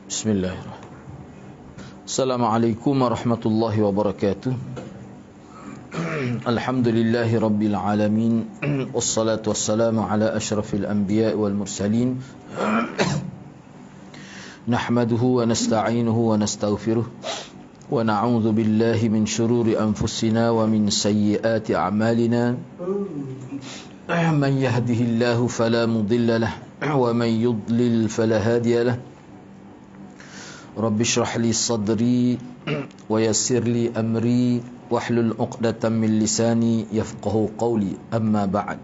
Bismillahirrahmanirrahim. Assalamualaikum warahmatullahi wabarakatuh. Alhamdulillahi rabbil alamin. Wassalatu wassalamu ala asyrafil anbiya wal mursalin. Nahmaduhu wa nasta'inuhu wa nastaghfiruh. Wa na'udzu billahi min shururi anfusina wa min sayyiati a'malina. Man yahdihillahu fala mudilla lahu wa man yudlil fala hadiya lahu. Rabbi shrah li sadri wa yassir li amri wahlul 'uqdatam min lisani yafqahu qawli, amma ba'd.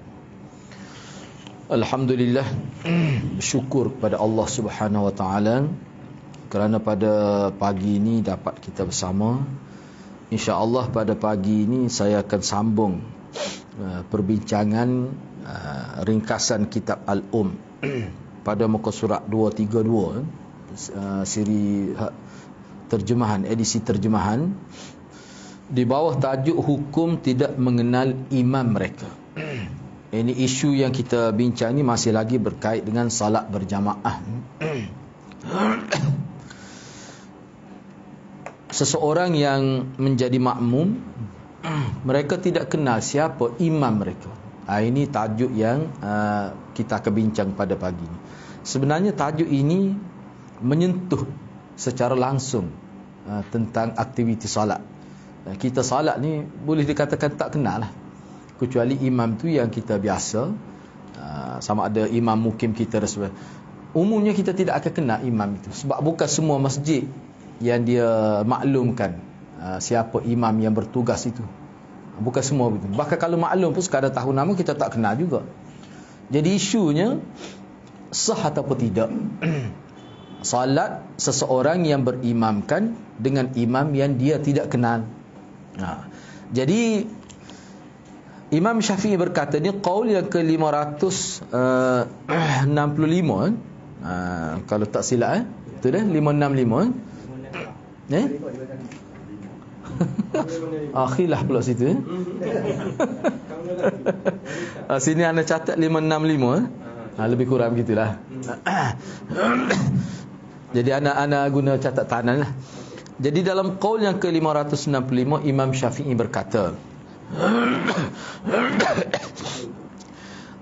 Alhamdulillah, bersyukur kepada Allah Subhanahu wa taala kerana pada pagi ini dapat kita bersama. Insya-Allah pada pagi ini saya akan sambung perbincangan ringkasan kitab Al-Um pada muka surat 232, siri terjemahan, edisi terjemahan, di bawah tajuk hukum tidak mengenal imam mereka. Ini isu yang kita bincang ni masih lagi berkait dengan salat berjamaah. Seseorang yang menjadi makmum, mereka tidak kenal siapa imam mereka. Ini tajuk yang kita akan bincang pada pagi ini. Sebenarnya tajuk ini menyentuh secara langsung tentang aktiviti solat. Kita solat ni boleh dikatakan tak kenal lah, kecuali imam tu yang kita biasa, sama ada imam mukim kita dan sebagainya. Umumnya kita tidak akan kenal imam itu, sebab bukan semua masjid yang dia maklumkan siapa imam yang bertugas itu. Bukan semua begitu. Bahkan kalau maklum pun sekadar tahu nama, kita tak kenal juga. Jadi isunya sah ataupun tidak salat seseorang yang berimamkan dengan imam yang dia tidak kenal. Jadi Imam Syafi'i berkata, ni qaul yang ke-565, kalau tak silap itu dah 565 khilaf pula situ sini anda catat 565, lebih kurang begitulah. Jadi anak guna catatan lah. Jadi dalam qaul yang ke-565, Imam Syafi'i berkata,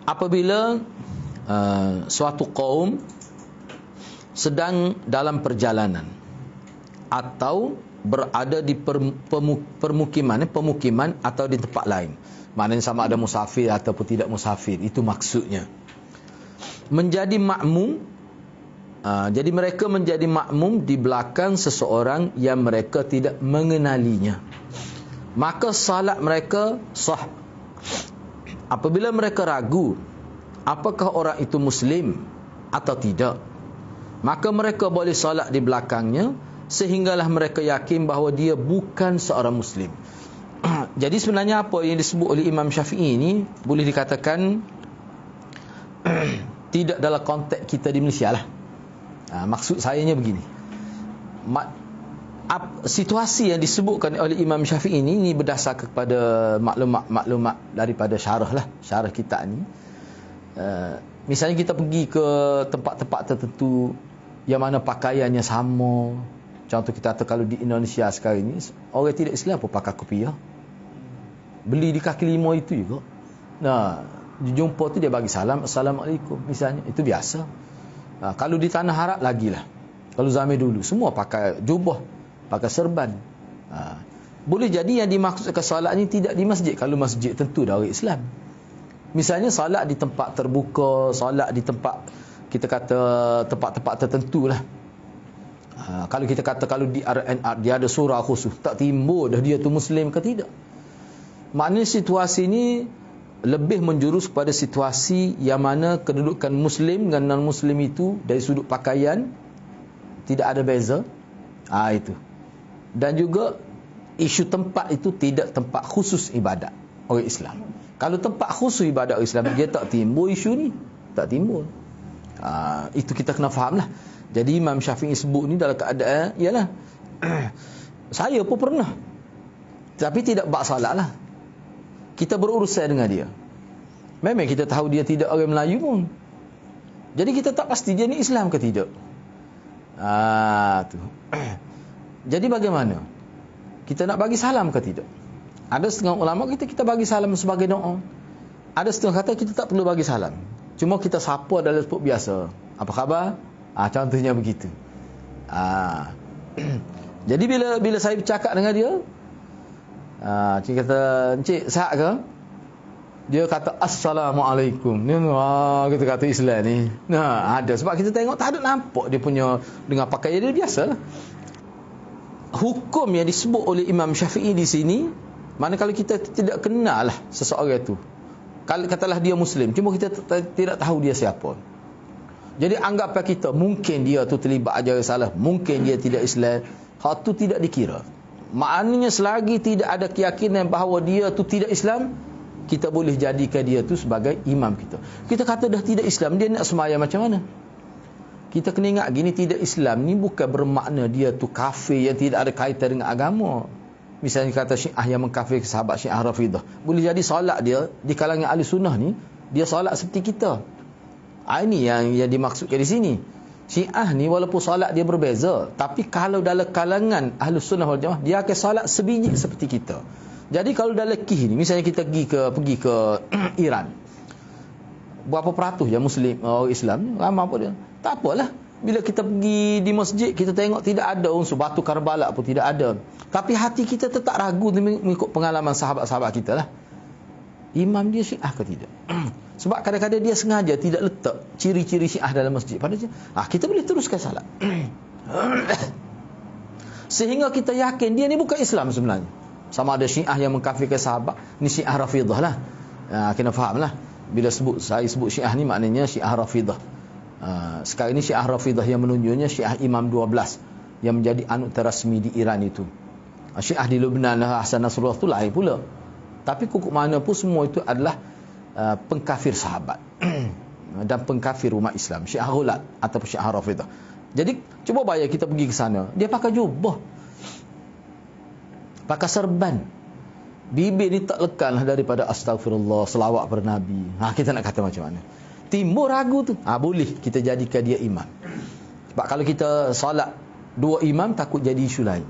apabila suatu kaum sedang dalam perjalanan atau berada di pemukiman atau di tempat lain, maknanya sama ada musafir ataupun tidak musafir, itu maksudnya, menjadi makmum. Jadi mereka menjadi makmum di belakang seseorang yang mereka tidak mengenalinya, maka salat mereka sah. Apabila mereka ragu apakah orang itu muslim atau tidak, maka mereka boleh salat di belakangnya sehinggalah mereka yakin bahawa dia bukan seorang muslim. Jadi sebenarnya apa yang disebut oleh Imam Syafi'i ini boleh dikatakan tidak dalam konteks kita di Malaysia lah. Maksud sayanya begini, situasi yang disebutkan oleh Imam Syafi'i ini berdasar kepada maklumat daripada syarah kitab ni. Misalnya kita pergi ke tempat-tempat tertentu yang mana pakaiannya sama. Contoh kita kata kalau di Indonesia sekarang ini, orang tidak Islam pun pakai kopiah, beli di kaki lima itu juga. Jumpa tu dia bagi salam, Assalamualaikum misalnya, itu biasa. Kalau di tanah Arab lagilah. Kalau zaman dulu semua pakai jubah, pakai serban. Boleh jadi yang dimaksudkan salat ni tidak di masjid. Kalau masjid tentu dah orang Islam. Misalnya salat di tempat terbuka, salat di tempat, kita kata tempat-tempat tertentu lah. Kalau kita kata kalau di RNR dia ada surah khusus, tak timbul dah dia tu muslim ke tidak. Maknanya situasi ni lebih menjurus kepada situasi yang mana kedudukan muslim dengan non-muslim itu dari sudut pakaian tidak ada beza. Itu. Dan juga isu tempat itu tidak tempat khusus ibadat orang Islam. Kalau tempat khusus ibadat orang Islam, dia tak timbul isu ni, tak timbul. Itu kita kena faham lah. Jadi Imam Syafi'i sebut ni dalam keadaan, ialah saya pun pernah, tapi tidak bak salat lah. Kita berurusan dengan dia. Memang kita tahu dia tidak orang Melayu pun. Jadi kita tak pasti dia ni Islam ke tidak. Tu. Jadi bagaimana? Kita nak bagi salam ke tidak? Ada setengah ulama kita bagi salam sebagai doa. Ada setengah kata kita tak perlu bagi salam. Cuma kita sapa dalam sebut biasa. Apa khabar? Contohnya begitu. Jadi bila saya bercakap dengan dia, cik kata, "Encik, sihat ke?" Dia kata, "Assalamualaikum." Kita kata Islam ni. Ada. Sebab kita tengok tak ada nampak dia punya dengan pakaian dia biasa. Hukum yang disebut oleh Imam Syafi'i di sini, mana kalau kita tidak kenal lah seseorang itu. Kalau katalah dia Muslim, cuma kita tidak tahu dia siapa. Jadi anggaplah kita, mungkin dia tu terlibat ajaran salah, mungkin dia tidak Islam. Hak tu tidak dikira. Maknanya selagi tidak ada keyakinan bahawa dia tu tidak Islam, kita boleh jadikan dia tu sebagai imam kita. Kita kata dah tidak Islam, dia nak sembahyang macam mana? Kita kena ingat gini, tidak Islam ni bukan bermakna dia tu kafir yang tidak ada kaitan dengan agama. Misalnya kata Syiah yang mengkafir sahabat Syiah Rafidah. Boleh jadi solat dia di kalangan ahli sunnah ni, dia solat seperti kita. Ini yang dimaksudkan di sini. Syiah ni walaupun solat dia berbeza, tapi kalau dalam kalangan ahli sunnah wal jamaah, dia akan solat sebiji seperti kita. Jadi kalau dalam KIH ni, misalnya kita pergi ke Iran, berapa peratus je Muslim, orang Islam, ramai apa dia? Tak apalah. Bila kita pergi di masjid, kita tengok tidak ada unsur batu Karbala pun tidak ada. Tapi hati kita tetap ragu mengikut pengalaman sahabat-sahabat kita lah. Imam dia Syiah ke tidak? Sebab kadang-kadang dia sengaja tidak letak ciri-ciri Syiah dalam masjid. Padahal kita boleh teruskan salat. Sehingga kita yakin dia ni bukan Islam sebenarnya. Sama ada Syiah yang mengkafirkan sahabat, ni Syiah Rafidah lah. Kena faham lah. Bila saya sebut Syiah ni maknanya Syiah Rafidah. Sekarang ini Syiah Rafidah yang menunjuknya Syiah Imam 12 yang menjadi anut terasmi di Iran itu. Syiah di Lebanon Hasan Nasrullah tu lain pula. Tapi kukuk mana pun semua itu adalah pengkafir sahabat dan pengkafir umat Islam, Syiah Ghulat ataupun Syiah Rafidah. Jadi cuba bayar kita pergi ke sana, dia pakai jubah, pakai serban, bibir ni tak lekan lah daripada astagfirullah, selawat pada Nabi. Kita nak kata macam mana? Timbul ragu tu. Boleh kita jadikan dia imam. Sebab kalau kita solat dua imam, takut jadi isu lain.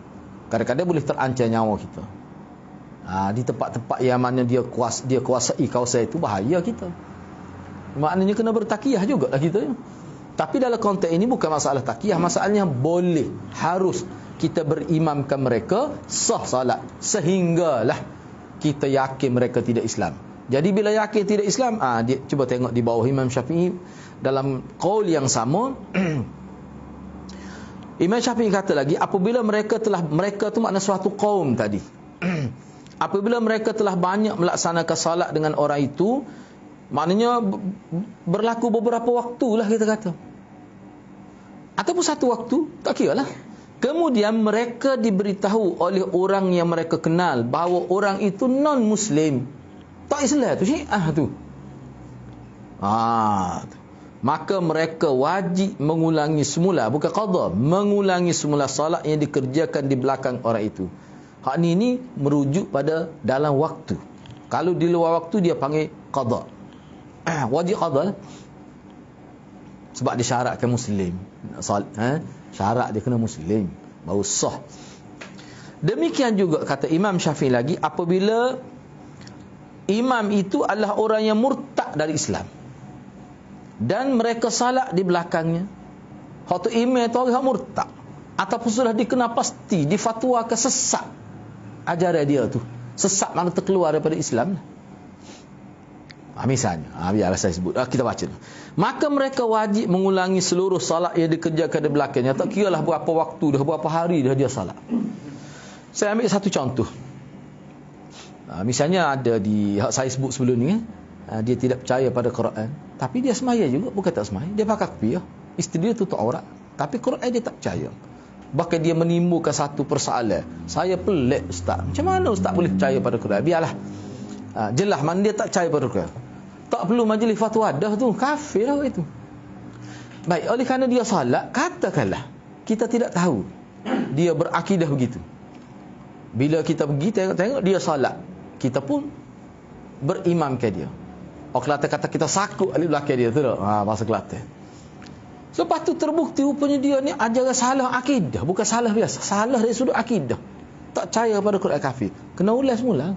Kadang-kadang boleh terancam nyawa kita. Di tempat-tempat yang mana dia kuasai kawasan itu, bahaya kita. Maknanya kena bertakiyah jugalah kita. Tapi dalam konteks ini bukan masalah takiyah, masalahnya boleh, harus kita berimamkan mereka sah salat sehinggalah kita yakin mereka tidak Islam. Jadi bila yakin tidak Islam, dia cuba tengok di bawah Imam Syafi'i dalam qaul yang sama. Imam Syafi'i kata lagi, apabila mereka tu makna suatu kaum tadi. Apabila mereka telah banyak melaksanakan salat dengan orang itu, maknanya berlaku beberapa waktu lah kita kata. Ataupun satu waktu, tak kira lah. Kemudian mereka diberitahu oleh orang yang mereka kenal bahawa orang itu non-Muslim. Tak Islam tu, Syiah tu. Maka mereka wajib mengulangi semula, bukan qada, mengulangi semula salat yang dikerjakan di belakang orang itu. Hak ni merujuk pada dalam waktu. Kalau di luar waktu dia panggil qada. Wajib qada lah. Sebab disyaratkan Muslim. Syarat dia kena Muslim baru sah. Demikian juga kata Imam Syafi'i lagi, apabila imam itu adalah orang yang murtad dari Islam dan mereka salat di belakangnya, hak tu imam tu orang murtad ataupun sudah dikenal pasti difatwakan sesat ajaran dia tu, sesat mana terkeluar daripada Islam. Misalnya, biarlah saya sebut, kita baca. Maka mereka wajib mengulangi seluruh salat yang dikerjakan di belakangnya. Tak kira lah berapa waktu dah, berapa hari dah dia salat. Saya ambil satu contoh. Misalnya ada di hak saya sebut sebelum ni, dia tidak percaya pada Quran, tapi dia semaya juga, bukan tak semaya. Dia pakai kopiah, isteri dia tutup aurat, tapi Quran dia tak percaya. Bahkan dia menimbulkan satu persoalan. Saya pelik ustaz, macam mana ustaz boleh percaya pada Quran? Biarlah, jelas mana dia tak percaya pada Quran. Tak perlu majlis fatwa dah tu, kafir lah itu. Baik, oleh kerana dia salat, katakanlah kita tidak tahu dia berakidah begitu. Bila kita pergi tengok dia salat, kita pun berimamkan dia. Kelantan kata kita sakut alif belakang dia tu tak? Bahasa Kelantan. Lepas tu terbukti rupanya dia ni ajaran salah akidah, bukan salah biasa, salah dari sudut akidah. Tak percaya pada Quran kafir. Kena ulas semula.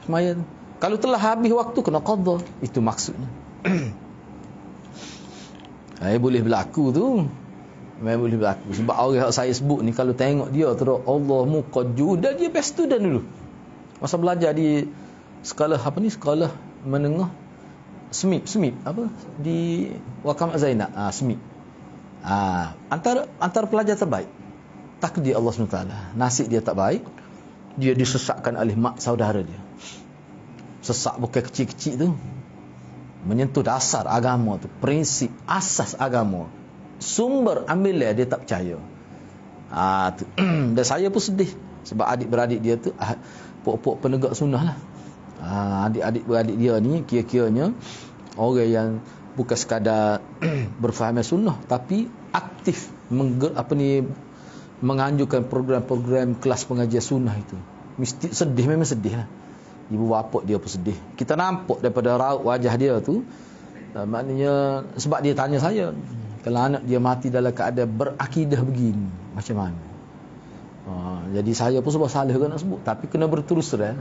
Semaya tu. Kalau telah habis waktu kena qadha. Itu maksudnya. Boleh berlaku tu. Boleh berlaku. Sebab orang yang saya sebut ni kalau tengok dia terus Allah muqadju dan dia best student dulu. Masa belajar di sekolah apa ni? Sekolah menengah SMIP apa di Wakam Zainab SMIP antara pelajar terbaik. Takdir Allah SWT, nasib dia tak baik, dia disesatkan oleh mak saudara dia. Sesak bukan kecil-kecil tu, menyentuh dasar agama tu, prinsip asas agama, sumber ambilnya dia tak percaya. Tu. Dan saya pun sedih sebab adik-beradik dia tu pokok-pokok penegak sunnah lah. Adik-adik beradik dia ni kira-kiranya orang yang bukan sekadar berfaham sunnah tapi aktif menganjurkan program-program kelas pengajian sunnah itu. Mesti sedih, memang sedih lah. Ibu bapa dia pun sedih. Kita nampak daripada raut wajah dia tu, maknanya sebab dia tanya saya, kalau anak dia mati dalam keadaan berakidah begini macam mana? Jadi saya pun sebab salah kan nak sebut, tapi kena berterus terang.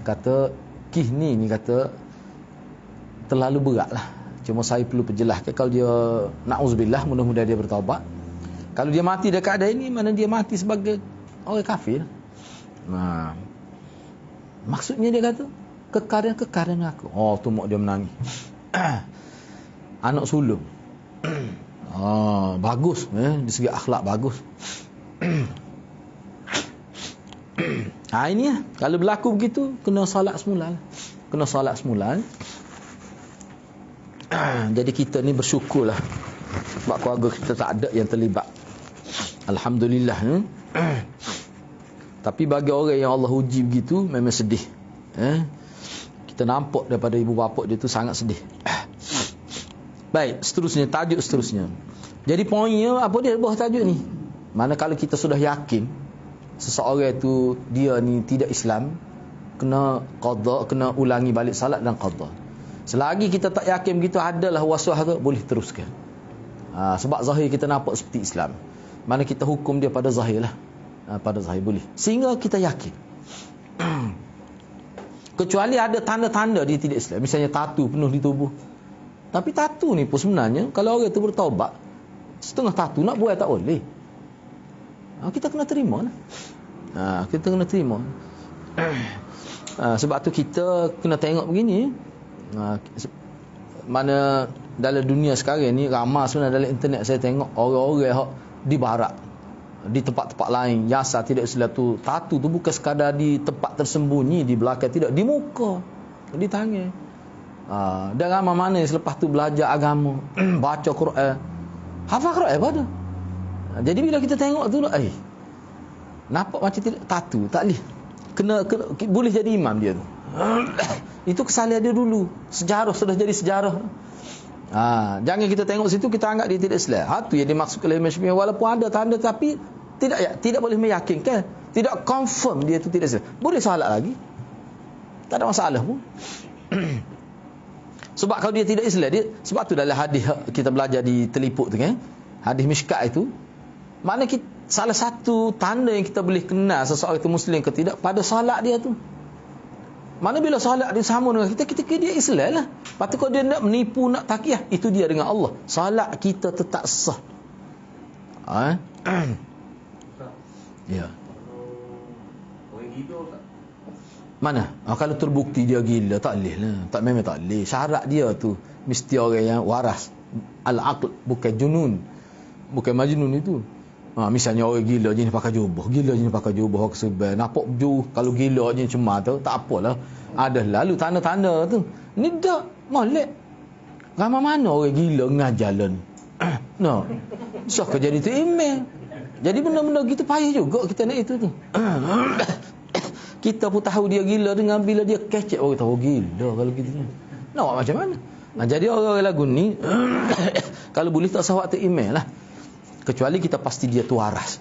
Kata ni kata terlalu berat lah. Cuma saya perlu perjelaskan, kalau dia na'udzubillah, mudah-mudahan dia bertaubat. Kalau dia mati dalam keadaan ini, mana dia mati sebagai orang kafir. Maksudnya dia kata kekaran aku. Tu mak dia menangis. Anak sulung. Bagus, di segi akhlak bagus. Ini lah. Kalau berlaku begitu, kena solat semula. Jadi kita ni bersyukurlah sebab keluarga kita tak ada yang terlibat. Alhamdulillah. Tapi bagi orang yang Allah uji begitu, memang sedih. Kita nampak daripada ibu bapa dia tu sangat sedih. Baik, seterusnya, tajuk seterusnya. Jadi poinnya apa dia bawah tajuk ni? Mana kalau kita sudah yakin seseorang itu dia ni tidak Islam, kena qadha, kena ulangi balik salat dan qadha. Selagi kita tak yakin begitu, adalah waswas tu, boleh teruskan. Sebab zahir kita nampak seperti Islam. Mana kita hukum dia pada zahir lah. Pada zahir boleh. Sehingga kita yakin. Kecuali ada tanda-tanda dia tidak Islam. Misalnya tatu penuh di tubuh. Tapi tatu ni pun sebenarnya, kalau orang tu bertaubat, setengah tatu nak buat tak boleh. Kita kena terima lah. Kita kena terima. Sebab tu kita kena tengok begini. Mana dalam dunia sekarang ni ramai sebenarnya dalam internet saya tengok orang-orang di barat, di tempat-tempat lain yang asal tidak Islam tu, tatu tu bukan sekadar di tempat tersembunyi di belakang, tidak, di muka, di tangan. Dan ramai mana yang selepas tu belajar agama, baca Quran, hafal Quran pada. Jadi bila kita tengok tu, nampak macam tidak tatu, tak boleh. Kena boleh jadi imam dia tu. Itu kesalahan dia dulu. Sejarah sudah jadi sejarah. Jangan kita tengok situ kita anggap dia tidak Islam. Itu yang dimaksud oleh Imam Syafi'i, walaupun ada tanda tapi tidak boleh meyakinkan, tidak confirm dia itu tidak Islam. Boleh salat lagi. Tak ada masalah pun. Sebab kalau dia tidak Islam, sebab tu dalam hadis kita belajar di telipuk tu kan, hadis Mishkat itu, mana salah satu tanda yang kita boleh kenal seseorang itu Muslim ke tidak pada salat dia tu. Mana bila salat dia sama dengan kita kira dia Islam lah. Lepas tu kalau dia nak menipu, nak takiyah, itu dia dengan Allah. Salat kita tetap sah. Ya. Mana? Kalau terbukti dia gila, tak boleh lah. Memang tak boleh. Syarat dia tu mesti orang yang waras. Al-aql, bukan junun. Bukan majnun itu. Misalnya orang gila je ni pakai jubah, aku sebab nampak jauh. Kalau gila je cuma tu tak apalah, ada lalu tanda-tanda tu ni dak molek. Ramai mana orang gila ngajalan so jadi tu email. Jadi benda-benda gitu payah juga kita nak itu tu. Kita pun tahu dia gila dengan bila dia kecek orang tahu gila kalau gitu. Nak macam mana? Jadi orang lagu ni kalau boleh tak usah waktu email lah. Kecuali kita pasti dia tu waras.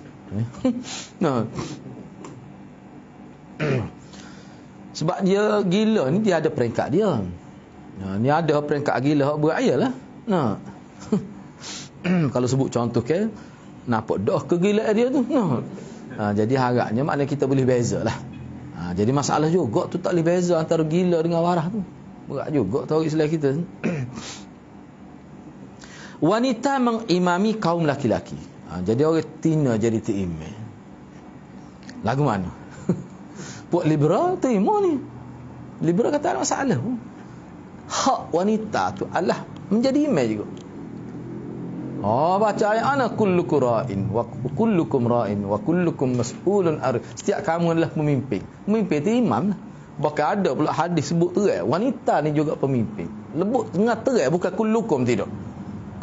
Sebab dia gila ni, dia ada peringkat dia. Ni ada peringkat gila hak berat ayalah. Kalau sebut contoh ke, nampak dah kegilaan dia tu. Jadi harapnya maknanya kita boleh bezalah. Jadi masalah juga tu tak boleh beza antara gila dengan waras tu. Berat juga tahu Islam kita. Wanita mengimami kaum laki-laki. Jadi orang tina jadi imam. Lagu mana? Buat liberal terima ni. Liberal kata ada masalah. Hak wanita tu adalah menjadi imam juga. Baca ayat ana kullukum ra'in wa kullukum ra'in wa kullukum mas'ulun setiap kamu adalah pemimpin. Pemimpin itu imam lah. Bahkan ada pula hadis sebut terai wanita ni juga pemimpin. Lebut tengah terai bukan kullukum tidak.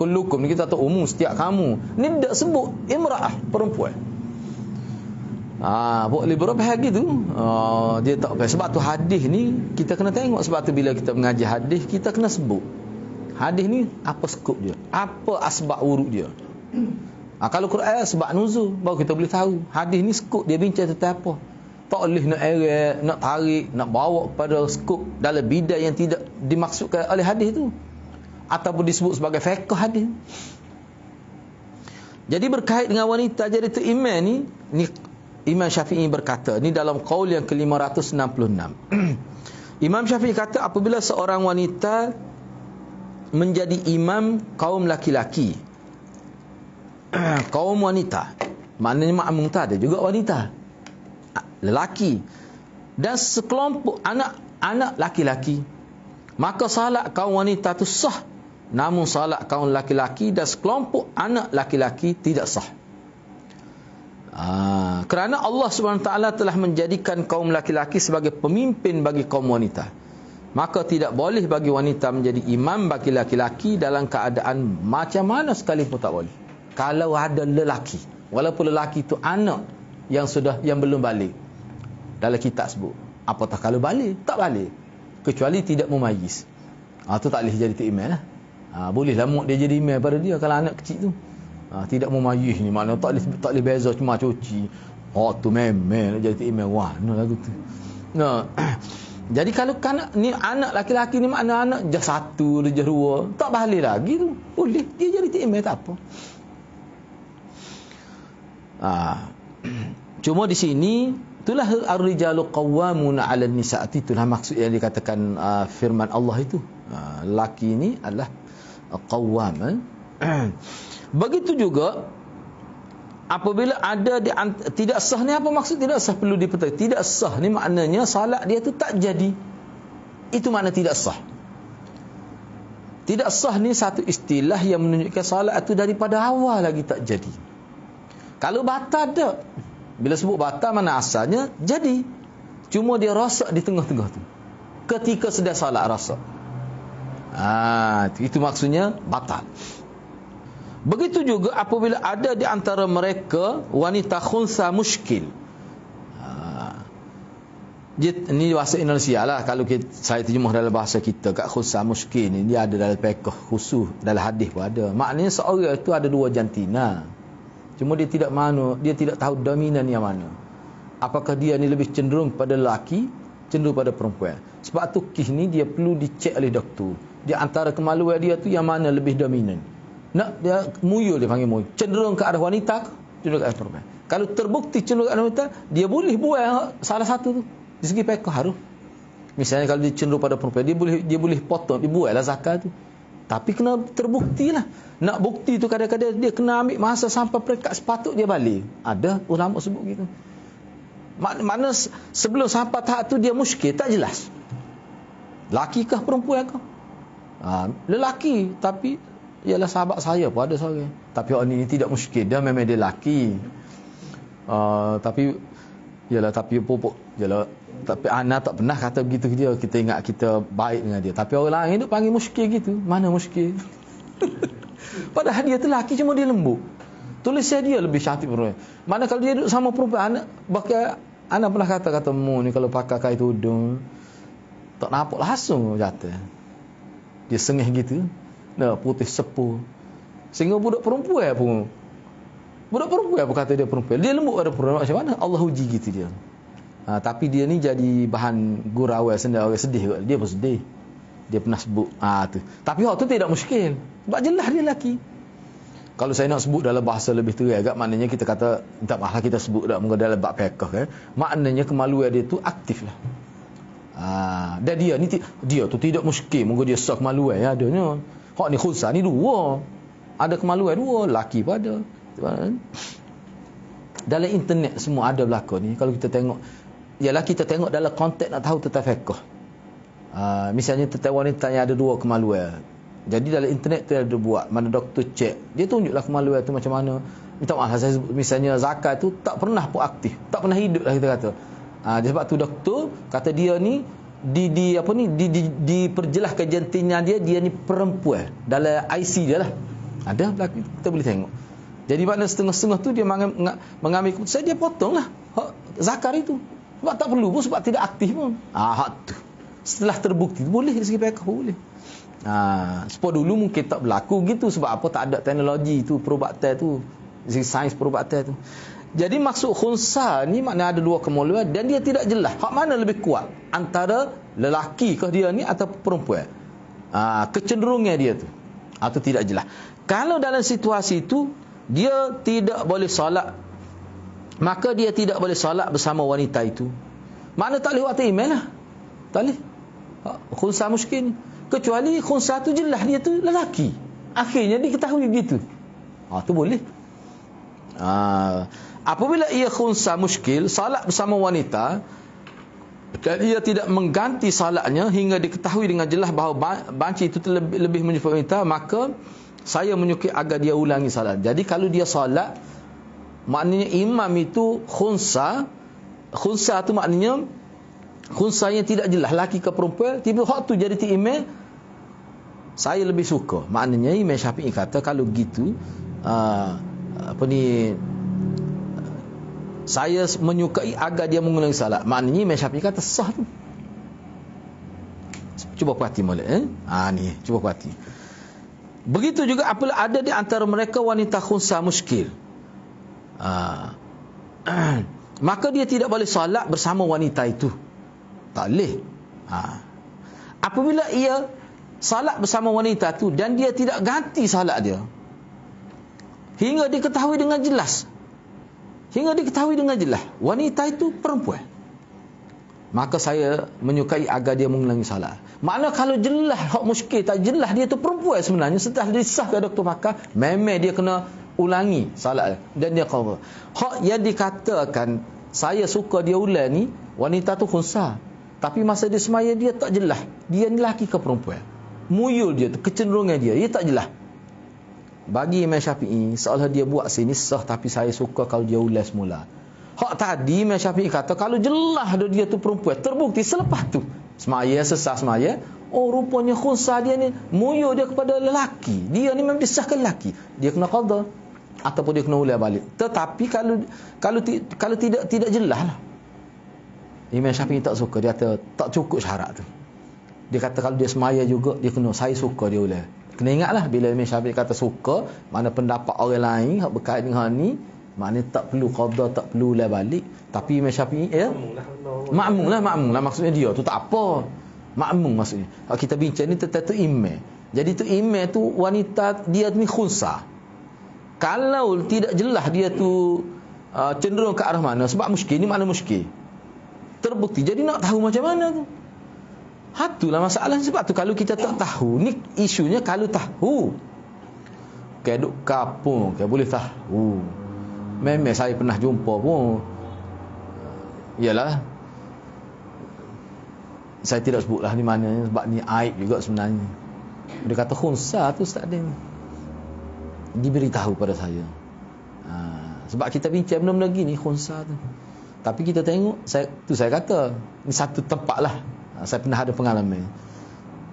Kullukum ni kita tahu umum setiap kamu. Ni tak sebut imra'ah perempuan. Buat liberal faham gitu. Dia tak faham. Sebab tu hadis ni kita kena tengok. Sebab tu bila kita mengaji hadis kita kena sebut hadis ni apa skop dia, apa asbab wurud dia. Kalau Quran sebab nuzul baru kita boleh tahu hadis ni skop dia bincang tentang apa. Tak boleh nak eret, nak tarik, nak bawa kepada skop dalam bidang yang tidak dimaksudkan oleh hadis tu ataupun disebut sebagai fiqh hadis. Jadi berkait dengan wanita jadi tu imam ni Imam Syafi'i berkata ni dalam qaul yang ke-566. Imam Syafi'i kata apabila seorang wanita menjadi imam kaum laki-laki, kaum wanita, maknanya makmum tak ada juga wanita, lelaki, dan sekelompok anak-anak laki-laki, maka salat kaum wanita itu sah, namun salat kaum laki-laki dan sekelompok anak laki-laki tidak sah. Kerana Allah SWT telah menjadikan kaum laki-laki sebagai pemimpin bagi kaum wanita, maka tidak boleh bagi wanita menjadi imam bagi laki-laki dalam keadaan macam mana sekalipun tak boleh. Kalau ada lelaki, walaupun lelaki itu anak yang belum balik, dalam kitab sebut apatah kalau balik, tak balik kecuali tidak memayyiz. Tu tak boleh jadi imam lah. Bolehlah dia jadi imam pada dia kalau anak kecil tu. Tidak memayyiz ni maknanya tak boleh beza cuma cuci. Tu memang nak jadi imam. Lagu tu. Jadi kalau ni anak laki-laki ni makna anak jah satu, jah dua, tak balik lagi tu. Boleh dia jadi imam tak apa. Cuma di sini itulah ar-rijalu qawwamuna 'ala an-nisa, itulah maksud yang dikatakan firman Allah itu. Laki ni adalah qawwam. Begitu juga apabila ada tidak sah ni, apa maksud tidak sah perlu dipetahkan. Tidak sah ni maknanya salat dia tu tak jadi. Itu makna tidak sah. Tidak sah ni satu istilah yang menunjukkan salat itu daripada awal lagi tak jadi. Kalau batal tak. Bila sebut batal mana asalnya jadi. Cuma dia rosak di tengah-tengah tu. Ketika sedang salat rosak. Itu maksudnya batal. Begitu juga apabila ada di antara mereka wanita khunsa muskil. Ini bahasa Indonesia lah. Kalau saya terjemah dalam bahasa kita, kat khunsa muskil ni dia ada dalam fiqh khusus, dalam hadis pun ada. Maknanya seorang itu ada dua jantina. Cuma dia tidak tahu dominan yang mana. Apakah dia ni lebih cenderung pada lelaki, cenderung pada perempuan. Sebab tu kes ni dia perlu dicek oleh doktor. Di antara kemaluan dia tu yang mana lebih dominan. Nak dia muyul, dia panggil muyul. Cenderung ke arah wanita, cenderung ke arah perempuan. Kalau terbukti cenderung ke arah wanita, dia boleh buang salah satu tu. Di segi fiqh harus. Misalnya kalau dia cenderung pada perempuan, dia boleh potong, dia buanglah zakat tu. Tapi kena terbukti lah. Nak bukti tu kadang-kadang dia kena ambil masa sampai peringkat sepatut dia balik. Ada ulama sebut gitu. Makna sebelum sampai tahap tu dia muskil, tak jelas. Laki kah perempuan kah? Lelaki, tapi ialah sahabat saya pun ada seorang. Tapi orang ni tidak muskil, dia memang dia lelaki. Tapi Ana tak pernah kata begitu ke dia. Kita ingat kita baik dengan dia. Tapi orang lain duk panggil muskil gitu. Mana muskil? Padahal dia tu lelaki, cuma dia lembut. Tulisnya dia lebih cantik perempuan. Mana kalau dia duduk sama perempuan, Ana pernah kata mu ni kalau pakai kain tudung tak nampak langsung jatuh. Dia sengih gitu. Putih sepuh. Sehingga budak perempuan pun kata dia perempuan. Dia lembut pada perempuan macam mana? Allah uji gitu dia. Tapi dia ni jadi bahan gurauan sendiri. Orang sedih kot. Dia pun sedih. Dia pernah sebut tu. Tapi waktu tu tidak muskil. Sebab jelas dia lelaki. Kalau saya nak sebut dalam bahasa lebih terai agak, maknanya kita kata, minta maaf lah kita sebut dah mungkin dalam bab fiqh kan. Maknanya kemaluan dia tu aktif lah. Dan dia tu tidak muskil, mungkin dia sah kemaluan ya adanya. Hak ni khunsa ni dua. Ada kemaluan dua, laki pun ada. Dalam internet semua ada berlaku ni. Kalau kita tengok, ialah kita tengok dalam konteks nak tahu tentang fiqh. Misalnya tentang wanita yang ada dua kemaluan. Jadi dalam internet tu ada buat, mana doktor cek, dia tunjuklah kemaluan tu macam mana. Minta maaf saya sebut, misalnya zakat tu tak pernah pun aktif, tak pernah hidup lah kita kata. Sebab tu doktor kata dia ni diperjelas kejantinan dia ni perempuan dalam IC dia lah. Ada berlaku, kita boleh tengok. Jadi makna setengah-setengah tu dia mengambil keputusan, dia potong lah zakar itu. Sebab tak perlu pun, sebab tidak aktif pun. Hak tu setelah terbukti boleh, dari segi fiqh boleh. Sebab dulu mungkin tak berlaku gitu. Sebab apa? Tak ada teknologi tu, perubatan tu, sains perubatan tu. Jadi maksud khunsa ni makna ada dua kemaluan dan dia tidak jelas hak mana lebih kuat, antara lelaki ke dia ni atau perempuan. Kecenderungan dia tu atau tidak jelas. Kalau dalam situasi itu dia tidak boleh solat, maka dia tidak boleh solat bersama wanita itu. Makna tak boleh waktu email lah. Tak boleh. Khunsa muskil ni. Kecuali khunsa tu jelas dia tu lelaki. Akhirnya diketahui begitu. Tu boleh. Apabila ia khunsa muskil, salat bersama wanita, dan ia tidak mengganti salatnya hingga diketahui dengan jelas bahawa banci itu lebih menyukai wanita, maka saya menyukai agar dia ulangi salat. Jadi kalau dia salat, maknanya imam itu khunsa tu maknanya khunsa yang tidak jelas laki ke perempuan, tiba hak tu jadi imam, saya lebih suka. Maknanya Imam Syafi'i kata kalau gitu saya menyukai agar dia mengulangi salat. Maknanya Imam Syafi'i kata sah tu. Cuba perhati molek ni, cuba perhati. Begitu juga apabila ada di antara mereka wanita khunsa muskil, maka dia tidak boleh salat bersama wanita itu. Tak boleh. Apabila ia salat bersama wanita tu dan dia tidak ganti salat dia hingga diketahui dengan jelas wanita itu perempuan, maka saya menyukai agar dia mengulangi salat. Makna kalau jelas hak muskil, tak jelas dia tu perempuan sebenarnya, setelah disahkan doktor pakar, memang dia kena ulangi salat dan dia qadha. Hak yang dikatakan saya suka dia ulang ni, wanita tu khunsa, tapi masa dia semaya dia tak jelas dia ni lelaki ke perempuan. Muyul dia tu, kecenderungan dia tak jelas. Bagi Imam Syafi'i, seolah dia buat sini sah, tapi saya suka kalau dia ulas semula. Hak tadi Imam Syafi'i kata kalau jelas dia tu perempuan, terbukti selepas tu semaya, sesah semaya, rupanya khunsa dia ni muyul dia kepada lelaki, dia ni memang disahkan lelaki, dia kena qadha ataupun dia kena ulas balik. Tetapi kalau tidak jelas lah, Imam Syafi'i tak suka. Dia kata tak cukup syarat tu. Dia kata kalau dia semaya juga, dia kena, saya suka dia ulang. Kena ingatlah bila Imam Syafi'i kata suka, mana pendapat orang lain hak berkait dengan ni, maknanya tak perlu qadha, tak perlu ulang balik. Tapi Imam Syafi'i makmum lah maksudnya dia tu tak apa. Makmum maksudnya. Kita bincang ni tentang tu imam. Jadi tu imam tu wanita dia ni khunsa. Kalau tidak jelas dia tu cenderung ke arah mana, sebab muskil ni mana muskil, terbukti, jadi nak tahu macam mana tu. Itulah masalah. Sebab tu kalau kita tak tahu, ni isunya kalau tahu. Kayak duk kapung, kayak boleh tahu. Memang saya pernah jumpa pun. Yalah, saya tidak sebutlah di mana, sebab ni aib juga sebenarnya. Dia kata khunsa tu Ustaz Din, diberitahu pada saya. Sebab kita bincang benda-benda gini khunsa tu. Tapi kita tengok, saya kata ni satu tempat lah, saya pernah ada pengalaman.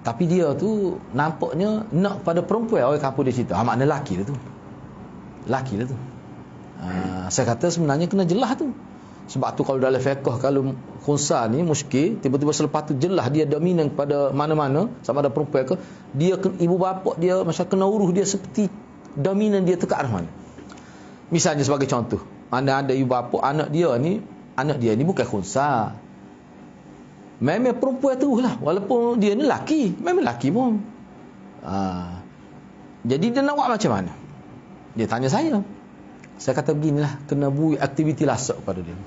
Tapi dia tu nampaknya nak pada perempuan, orang kampung dia cerita. Makna lelaki dia tu. Saya kata sebenarnya kena jelas tu. Sebab tu kalau dalam fiqh, kalau khunsa ni muskil, tiba-tiba selepas tu jelas dia dominan pada mana-mana, sama ada perempuan ke, dia ibu bapa dia macam kena uruh dia seperti dominan dia tu ke arah mana. Misalnya sebagai contoh, mana ada ibu bapa anak dia ni bukan khunsa, memang perempuan tu lah, walaupun dia ni laki, memang laki pun. Jadi dia nak buat macam mana? Dia tanya saya. Saya kata beginilah, kena bui aktiviti lasak pada dia.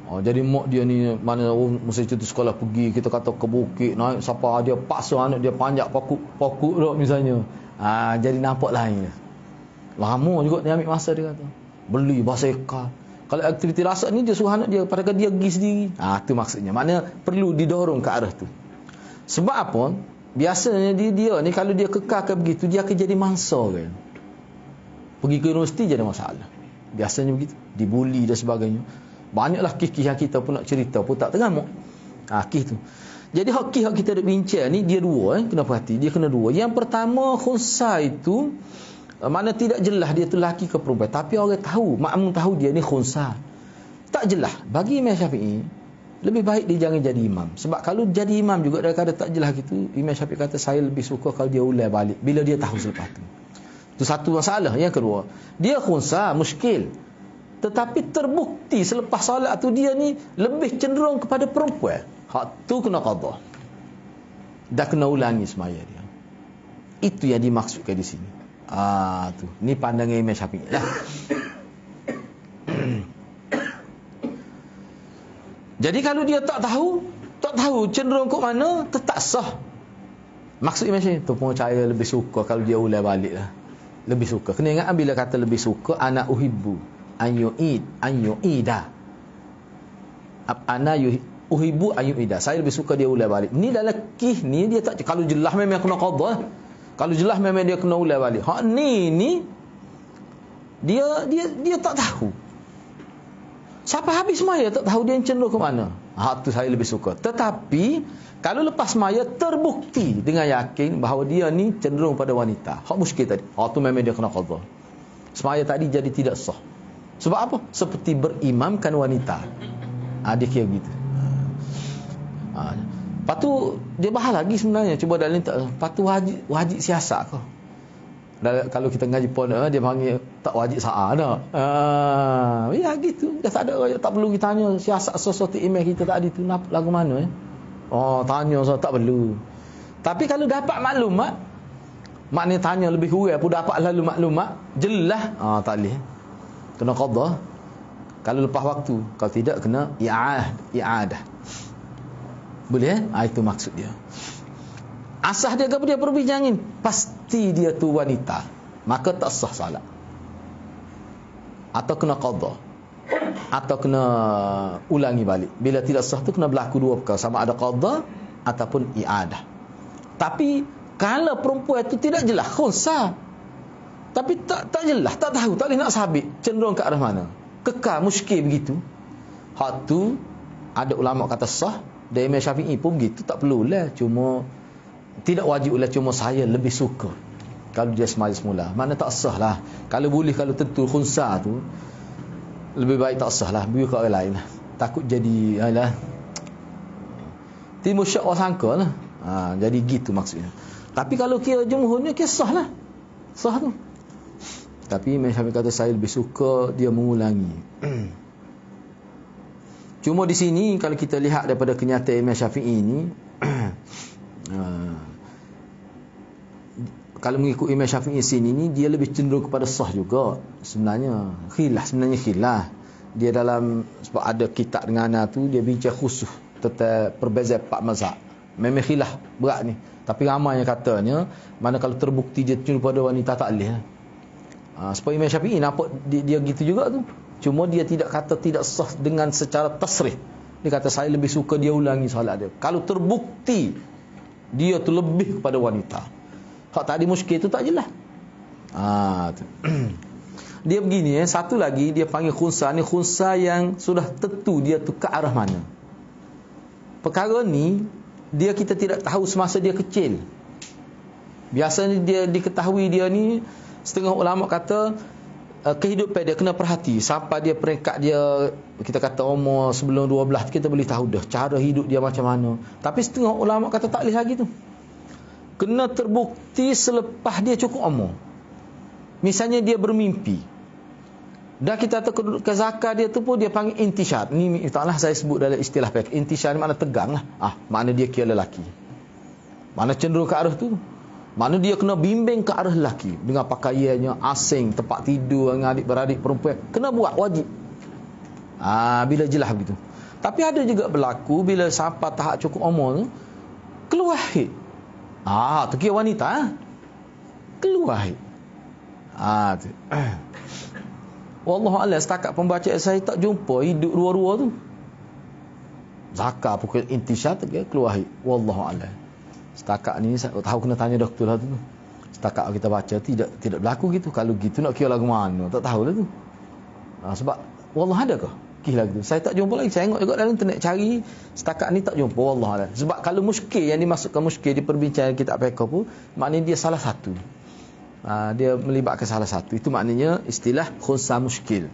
Jadi mak dia ni mana masa itu sekolah pergi, kita kata ke bukit naik siapa dia paksa anak dia panjat pokok dak misalnya. Jadi nampak lain. Lama juga dia ambil masa, dia kata. Beli basikal. Kalau aktiviti lasak ni dia suruh anak dia padahal dia pergi sendiri. Tu maksudnya. Maknanya perlu didorong ke arah tu. Sebab apa? Biasanya dia ni kalau dia kekalkan begitu, dia akan jadi mangsa kan. Pergi ke universiti jadi masalah. Biasanya begitu. Dibuli dan sebagainya. Banyaklah kisah yang kita pun nak cerita pun tak teramuk. Kisah tu. Jadi kisah kita nak bincang ni dia dua, kena perhati. Dia kena dua. Yang pertama, khunsa itu mana tidak jelas dia tu lelaki ke perempuan, tapi orang tahu, makmum tahu dia ni khunsa. Tak jelas. Bagi Imam Syafi'i, lebih baik dia jangan jadi imam. Sebab kalau jadi imam juga kadang-kadang tak jelas gitu, Imam Syafi'i kata saya lebih suka kalau dia ulai balik bila dia tahu selepas tu. Itu satu masalah. Yang kedua, dia khunsa, muskil. Tetapi terbukti selepas solat tu dia ni lebih cenderung kepada perempuan. Hak tu kena qadha. Dah kena ulangi semaya dia. Itu yang dimaksudkan di sini. Tu. Ni pandangan Imam Syafi'i lah. Jadi kalau dia tak tahu cenderung ke mana, tetap sah. Maksud Imam Syafi'i tu pun saya lebih suka kalau dia ulai balik lah. Lebih suka. Kena ingat bila kata lebih suka, ana uhibbu an yu'ida. Ana uhibbu an yu'ida. Saya lebih suka dia ulai balik. Ni dalam kih ni dia tak, kalau jelas memang kena qadha. Kalau jelas memang dia kena ulai balik. Ni dia tak tahu. Siapa habis maya tak tahu dia cenderung ke mana. Tu saya lebih suka. Tetapi kalau lepas maya terbukti dengan yakin bahawa dia ni cenderung pada wanita. Hak muskil tadi. Tu memang dia kena qadha. Semaya tadi jadi tidak sah. Sebab apa? Seperti berimamkan wanita. Dia kira gitu. Lepas tu dia bahas lagi sebenarnya. Cuba dalam tak. Lepas tu wajib siasat kau. Kalau kita ngaji pon dia panggil tak wajib sa'a dah. Ya gitu. Dah tak ada, tak perlu kita tanya siasat sesuatu email kita tadi tu lagu mana tanya tak perlu. Tapi kalau dapat maklumat, maknanya tanya lebih kurang pun dapat lalu maklumat jelas, tak boleh. Kena qadha. Kalau lepas waktu, kalau tidak kena i'adah. Boleh itu maksud dia. Asah dia ke dia perbincangan, pasti dia tu wanita, maka tak sah salat. Atau kena qadha, atau kena ulangi balik. Bila tidak sah tu kena berlaku dua perkara, sama ada qadha ataupun i'adah. Tapi kalau perempuan itu tidak jelas khunsa, tapi tak jelas, tak tahu, tak boleh nak sabit cenderung ke arah mana, kekal muskil begitu, hak tu ada ulama kata sah. Dan Imam Syafi'i pun begitu, tak perlulah, cuma tidak wajib lah, cuma saya lebih suka kalau dia semula. Mana tak sah lah. Kalau boleh, kalau tentu khunsa tu lebih baik tak sah lah, beri ke orang lain lah. Takut jadi timbul syak orang sangka lah. Jadi gitu maksudnya. Tapi kalau kira jumhurnya, kira sah lah, sah tu. Tapi Imam Syafi'i kata saya lebih suka dia mengulangi. Cuma di sini kalau kita lihat daripada kenyataan Imam Syafi'i ini, kalau mengikut Imam Syafi'i sini ni, dia lebih cenderung kepada sah juga sebenarnya. Khilaf dia dalam, sebab ada kitab dengan ana tu dia bincang khusus tentang perbezaan empat mazhab. Memang khilaf berat ni, tapi ramai yang katanya mana kalau terbukti dia cenderung pada wanita tak boleh. Sebab Imam Syafi'i nampak dia gitu juga tu. Cuma dia tidak kata tidak sah dengan secara tasrih. Dia kata saya lebih suka dia ulangi solat dia kalau terbukti dia tu lebih kepada wanita. Hak tadi muskil tu tak jelas. Tu. Dia begini, satu lagi dia panggil khunsa. Ni khunsa yang sudah tentu dia tu ke arah mana. Perkara ni dia kita tidak tahu semasa dia kecil. Biasanya dia diketahui dia ni, setengah ulama kata kehidupan dia kena perhati sampai dia peringkat dia, kita kata umur sebelum 12 kita boleh tahu dah cara hidup dia macam mana. Tapi setengah ulama kata tak boleh lagi tu. Kena terbukti selepas dia cukup umur. Misalnya dia bermimpi. Dah kita tahu ke zakat dia tu pun dia panggil intishar. Ni taklah saya sebut dalam istilah fiqh. Intishar ni makna tegang lah. Makna dia kira lelaki. Mana cenderung ke arah tu. Mana dia kena bimbing ke arah lelaki dengan pakaiannya asing, tempat tidur dengan adik-beradik perempuan, kena buat wajib. Bila jelas begitu. Tapi ada juga berlaku bila sampai tahap cukup umur tu keluar haid. Tu kira wanita keluar haid. Tu. Wallahualam, setakat pembacaan saya tak jumpa hidup dua-dua tu. Zakar pukul intisyat keluar haid. Wallahualam. Setakat ni saya tahu, kena tanya doktor lah tu. Setakat kita baca tidak berlaku gitu. Kalau gitu nak kira lagu mana, tak tahulah tu. Sebab wallah ada ke kisah gitu. Saya tak jumpa lagi. Saya tengok juga dalam internet cari, setakat ni tak jumpa, wallah. Sebab kalau muskil yang dimasukkan muskil di perbincangan kitab fiqh pun, maknanya dia salah satu. Dia melibatkan salah satu. Itu maknanya istilah khunsa muskil.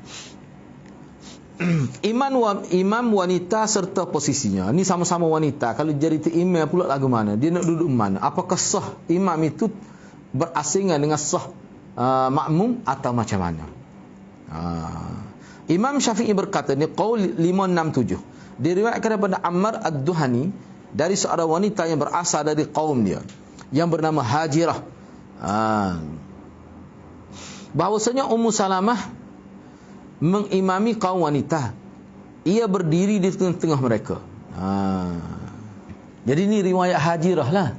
Imam wanita serta posisinya. Ini sama-sama wanita. Kalau jadi imam pula lagu mana? Dia nak duduk mana? Apakah sah imam itu berasingan dengan sah makmum atau macam mana? Imam Syafi'i berkata, ni qaul 567. Diriwayatkan daripada Ammar Ad-Duhani dari seorang wanita yang berasal dari kaum dia yang bernama Hajirah. Bahwasanya Ummu Salamah mengimami kaum wanita. Ia berdiri di tengah-tengah mereka. Jadi ni riwayat Hajirah lah.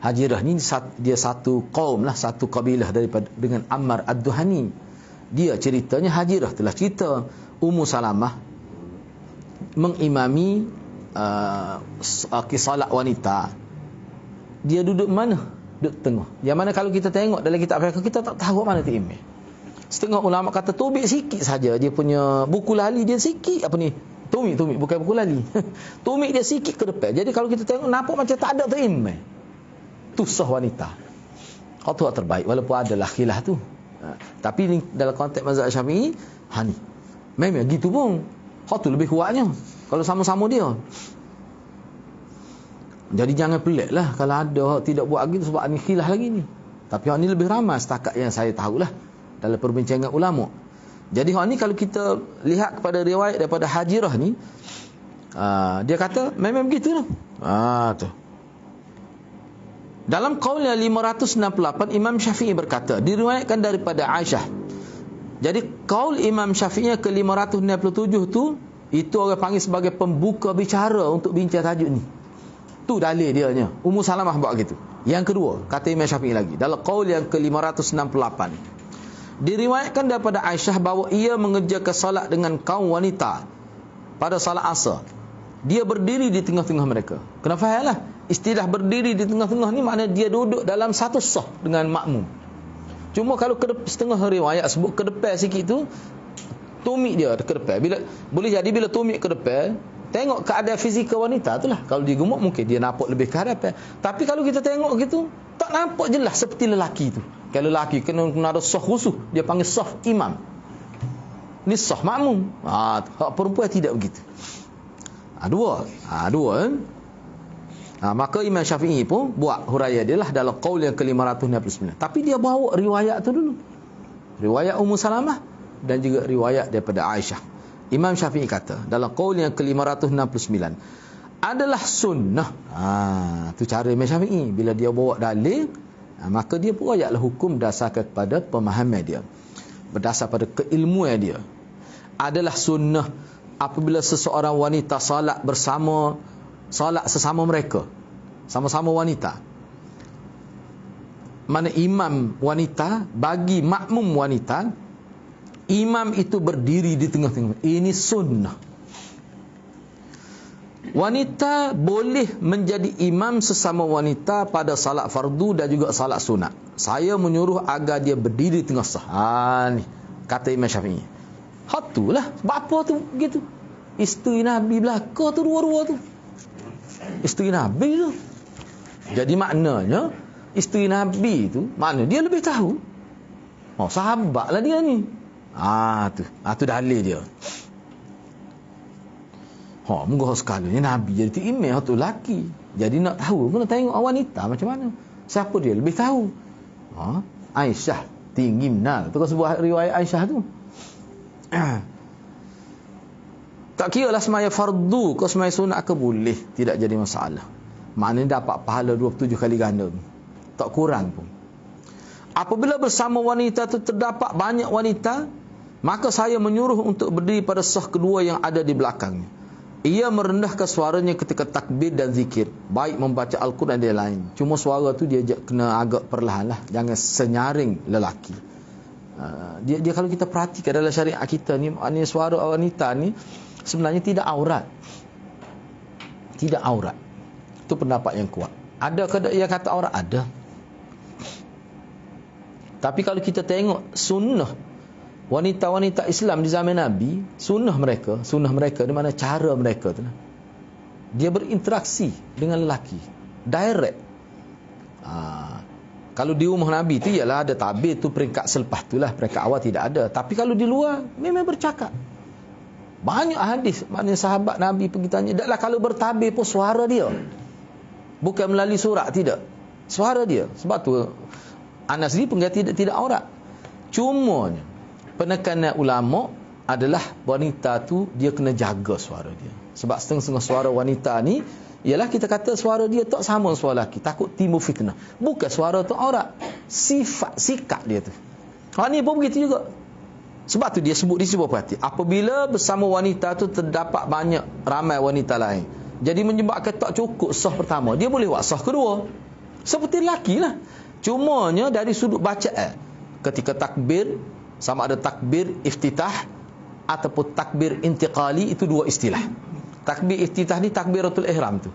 Hajirah ni dia satu kaum lah, satu kabilah daripada dengan Ammar Ad-Duhani. Dia ceritanya Hajirah telah cerita Ummu Salamah mengimami salat wanita. Dia duduk mana? Duduk tengah. Yang mana kalau kita tengok dalam kitab fiqh, kita tak tahu mana tu imam. Setengah ulama kata tubik sikit saja dia punya buku lali dia sikit tumik bukan buku lali. Tumik dia sikit ke depan. Jadi kalau kita tengok nampak macam tak ada tu imam. Tu sah wanita. Itu terbaik walaupun adalah khilaf tu. Tapi ni dalam konteks mazhab Syafi'i, ni memang gitu pun. Tu lebih kuatnya kalau sama-sama dia. Jadi jangan pelik lah kalau ada tidak buat gitu, sebab ni khilaf lagi ni. Tapi ni lebih ramai setakat yang saya tahulah dalam perbincangan ulama. Jadi ni kalau kita lihat kepada riwayat daripada Hajirah ni, dia kata memang begitu lah. Tu. Dalam qaul yang 568, Imam Syafi'i berkata, diriwayatkan daripada Aisyah. Jadi qaul Imam Syafi'i ke 567 tu, itu orang panggil sebagai pembuka bicara untuk bincang tajuk ni. Tu dalil dia nya. Ummu Salamah buat gitu. Yang kedua, kata Imam Syafi'i lagi, dalam qaul yang ke 568, diriwayatkan daripada Aisyah bahawa ia mengerjakan salat dengan kaum wanita pada salat asar. Dia berdiri di tengah-tengah mereka. Kena fahamlah, istilah berdiri di tengah-tengah ni maknanya dia duduk dalam satu saf dengan makmum. Cuma kalau setengah riwayat sebut ke depan sikit tu, tumik dia ke depan. Boleh jadi bila tumik ke depan, tengok keadaan fizikal wanita tu lah. Kalau dia gemuk mungkin dia nampak lebih ke hadapan. Tapi kalau kita tengok gitu, tak nampak jelas seperti lelaki tu. Kalau lelaki kena ada saf khusus, dia panggil saf imam. Ni saf makmum. Hak perempuan tidak begitu. Dua kan. Maka Imam Syafi'i pun buat huraian dia lah dalam qaul yang ke-569. Tapi dia bawa riwayat tu dulu. Riwayat Ummu Salamah dan juga riwayat daripada Aisyah. Imam Syafi'i kata dalam qaul yang ke-569, adalah sunnah. Tu cara Imam Syafi'i. Bila dia bawa dalil, maka dia pun ayatlah hukum berdasarkan kepada pemahaman dia, berdasar pada keilmuan dia. Adalah sunnah apabila seseorang wanita salat sesama mereka, sama-sama wanita. Mana imam wanita bagi makmum wanita, imam itu berdiri di tengah-tengah. Ini sunnah. Wanita boleh menjadi imam sesama wanita pada salat fardu dan juga salat sunat. Saya menyuruh agar dia berdiri di tengah saf. Ni kata Imam Syafi'i. Hatulah, sebab apa tu begitu? Isteri Nabi belaka tu dua-dua tu. Isteri Nabi tu. Jadi maknanya isteri Nabi tu, makna dia lebih tahu. Sahabatlah dia ni. Tu dalil dia. Moga sekali ni Nabi jadi imam tu lelaki. Jadi nak tahu kena tengok wanita macam mana. Siapa dia lebih tahu? Aisyah tinggi benar. Tu kan sebuah riwayat Aisyah tu. Tak kira lah semaya fardu ke semaya sunat ke boleh, tidak jadi masalah. Maknanya dapat pahala 27 kali ganda. tak kurang pun. Apabila bersama wanita itu terdapat banyak wanita, maka saya menyuruh untuk berdiri pada saf kedua yang ada di belakangnya. Ia merendahkan suaranya ketika takbir dan zikir, baik membaca Al-Quran dan lain. Cuma suara tu dia kena agak perlahan lah, jangan senyaring lelaki. Dia kalau kita perhatikan dalam syariat kita ni, suara wanita ni sebenarnya tidak aurat. Tidak aurat. Itu pendapat yang kuat. Adakah yang kata aurat? Ada. Tapi kalau kita tengok sunnah wanita-wanita Islam di zaman Nabi, sunnah mereka di mana cara mereka tu, dia berinteraksi dengan lelaki direct. Kalau di rumah Nabi tu ialah ada tabir tu peringkat selepas tu lah, peringkat awal tidak ada. Tapi kalau di luar memang bercakap. Banyak hadis maknanya sahabat Nabi pergi tanya, taklah kalau bertabir pun suara dia, bukan melalui surat, tidak, suara dia. Sebab tu Anas ni pun tidak aurat. Cumanya penekanan ulama adalah wanita tu dia kena jaga suara dia. Sebab setengah-setengah suara wanita ni ialah kita kata suara dia tak sama suara lelaki, takut timbul fitnah. Bukan suara tu aurat, sifat sikap dia tu. Hal ni pun begitu juga. Sebab tu dia sebut di sebuah perhati, apabila bersama wanita tu terdapat ramai wanita lain, jadi menyebabkan tak cukup sah pertama, dia boleh buat sah kedua seperti lelaki lah. Cumanya dari sudut bacaan, ketika takbir, sama ada takbir iftitah ataupun takbir intiqali, itu dua istilah. Takbir iftitah ni takbiratul ihram tu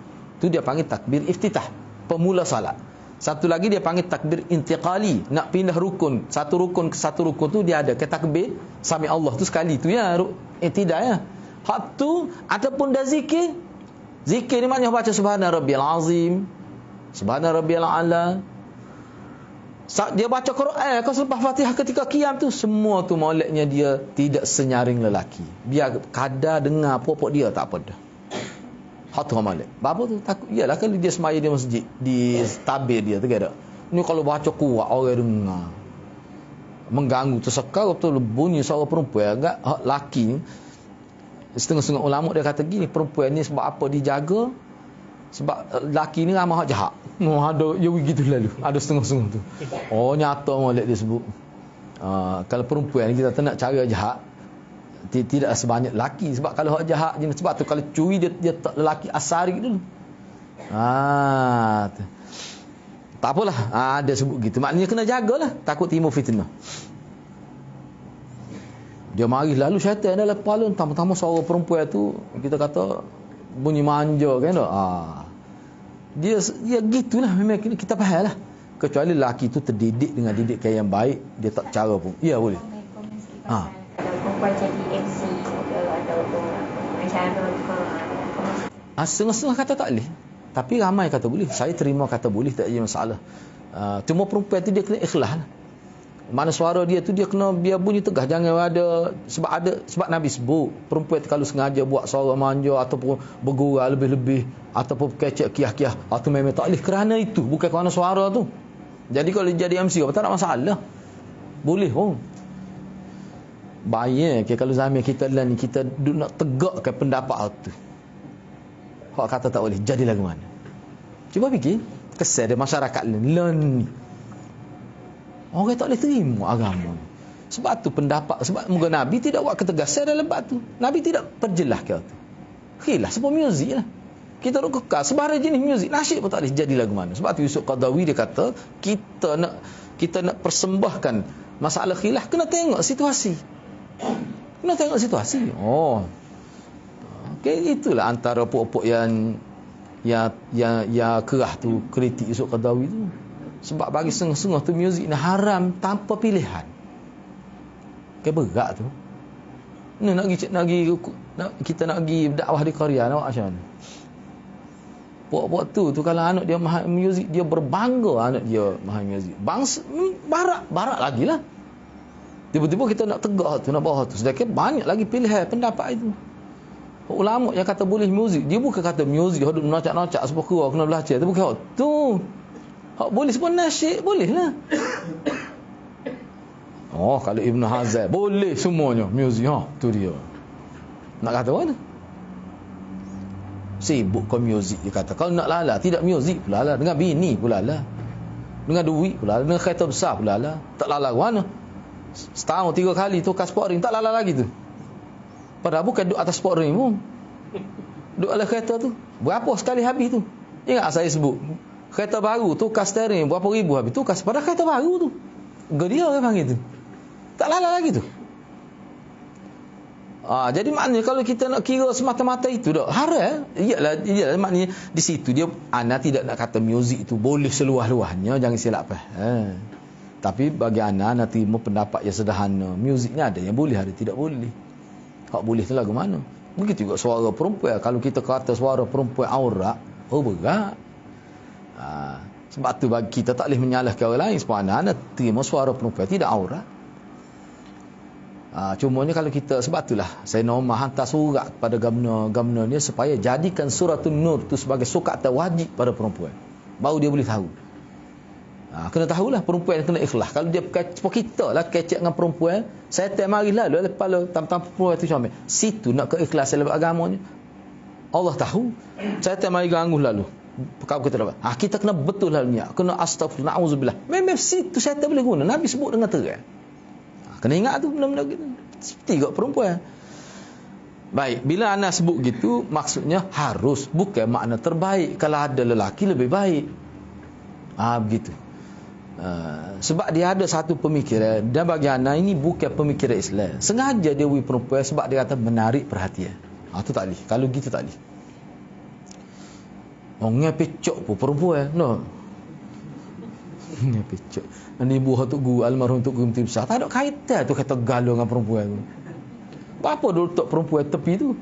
dia panggil takbir iftitah, pemula salat. Satu lagi dia panggil takbir intiqali, nak pindah rukun, satu rukun ke satu rukun tu dia ada ke takbir sami Allah tu sekali tu ya, i'tidah ya. Hak tu ataupun dah zikir ni maknanya baca subhana rabbiyal azim, subhana rabbiyal a'la. Dia baca Quran, kalau selepas Fatihah ketika qiyam tu, semua tu moleknya dia tidak senyaring lelaki. Biar kadar dengar pokok dia tak apa dah. Hak tu molek. Apa tu? Takut. Iyalah kalau dia semaya di masjid, di tabir dia tu ada. Ni kalau baca kuat orang dengar, mengganggu, tersekar betul bunyi suara perempuan agak laki ni. Setengah-setengah ulama dia kata gini, perempuan ni sebab apa dijaga? Sebab lelaki ni ramah hak jahat. Ada ya begitu lalu. Ada setengah-setengah tu. Oh nyata molek dia sebut. Kalau perempuan ni kita tak nak cara jahat, tidak sebanyak lelaki. Sebab kalau hak jahat jenis, sebab tu kalau curi dia tak lelaki asari dulu. Tak apalah. Dia sebut gitu. Maknanya kena jagalah, takut timbul fitnah. Dia mari lalu syaitan dalam kepala, tambah-tambah suara perempuan tu kita kata bunyi manja kan tak? Dia gitulah, memang kita faham lah. Kecuali lelaki tu terdidik dengan didikan yang baik, dia tak cara pun. Ya boleh. Perempuan jadi MC ataupun acara setengah-setengah kata tak boleh. Tapi ramai kata boleh. Saya terima kata boleh, tak ada masalah. Cuma perempuan tu dia kena ikhlas lah. Mana suara dia tu dia kena biar bunyi tegah, jangan ada sebab Nabi sebut perempuan tu kalau sengaja buat suara manja ataupun bergurau lebih-lebih ataupun kecek kiah-kiah, atau memang tak boleh kerana itu, bukan kerana suara tu. Jadi kalau jadi MC apa tak ada masalah, boleh pun. Bahaya kalau zaman kita lah ni kita nak tegakkan pendapat tu. Hak kata tak boleh, jadi lagu mana? Cuba fikir kesan dia masyarakat ni. Orang tak boleh terima agama. Sebab tu pendapat, sebab moga Nabi tidak buat ketegasan dalam bab tu. Nabi tidak perjelas ke tu. Khilaf sebab muzik lah. Kita nak kekal sebarang jenis muzik, nasyid pun tak boleh jadi lagu mana. Sebab tu Yusuf Qaradawi dia kata kita nak persembahkan masalah khilaf, kena tengok situasi. Okey, itulah antara pokok yang kerah tu kritik Yusuf Qaradawi tu. Sebab bagi setengah-setengah tu muzik ni haram tanpa pilihan. Berat tu. Ni kita nak pergi dakwah di Korea, nak buat macam mana? Puak-puak tu kalau anak dia mahal muzik, dia berbangga anak dia mahal muzik. Bangsa barat lagi lah. Tiba-tiba kita nak tegak tu, nak bawa tu. Sedangkan banyak lagi pilihan pendapat itu. Ulama yang kata boleh muzik, dia bukan kata muzik hodok nacak-nacak sebab keluar kena belajar. Itu bukan tu. Hak boleh sebut nasyid, boleh lah. Kalau Ibn Hazm boleh semuanya muzik, tu dia. Nak kata mana? Sibuk kau muzik dia kata. Kalau nak lala, tidak muzik pula lah. Dengan bini pula lah. Dengan duit pula, dengan kereta besar pula lah. Tak lalah mana. Setahun 3 kali tukar sport ring, tak lalah lagi tu. Padahal bukan duduk atas sport ring pun. Duduk atas kereta tu. Berapa sekali habis tu? Ingat saya sebut. Kereta baru tukar steering berapa ribu habis tukar. Padahal kereta baru tu. Gedia orang panggil tu. Tak lalah lagi tu. Jadi maknanya kalau kita nak kira semata-mata itu dah haram. Iyalah maknanya di situ dia ana tidak nak kata muzik itu boleh seluas-luasnya, jangan silap faham. Tapi bagi ana terima pendapat yang sederhana. Muziknya ada yang boleh, ada tidak boleh. Hak boleh tu lagu mana? Begitu juga suara perempuan. Kalau kita kata suara perempuan aurat, berat. Sebab tu bagi kita tak boleh menyalahkan orang lain. Sebab ana terima suara perempuan tidak aurat. Cumanya kalau kita, sebab itulah saya nak hantar surat kepada gamna ni supaya jadikan suratul nur tu sebagai surat wajib pada perempuan. Baru dia boleh tahu. Kena tahulah perempuan kena ikhlas. Kalau dia kita lah kecek dengan perempuan, saya tak marilah lalu tam-tam perempuan tu comel. Situ nak keikhlasan dalam agamanya. Allah tahu. Saya tak mari ganggu lalu. Kau kata apa? Kita kena betul lalu ni. Kena astagfirullah, na'udzubillah. Memang situ saya tak boleh guna. Nabi sebut dengan terang. Kena ingat tu benda-benda gitu. Seperti juga perempuan. Baik, bila ana sebut gitu, maksudnya harus, bukan makna terbaik. Kalau ada lelaki lebih baik. Begitu. Sebab dia ada satu pemikiran, dan bagi ana ini bukan pemikiran Islam. Sengaja dia beri perempuan sebab dia kata menarik perhatian. Tu tak boleh. Kalau gitu tak boleh. Orang pecok pun perempuan. No. Pecok. Ni buah Tok Guru, almarhum Tok Guru Menteri Besar. Tak ada kaitan tu kata galau dengan perempuan tu. Apa dulu tok perempuan tepi tu?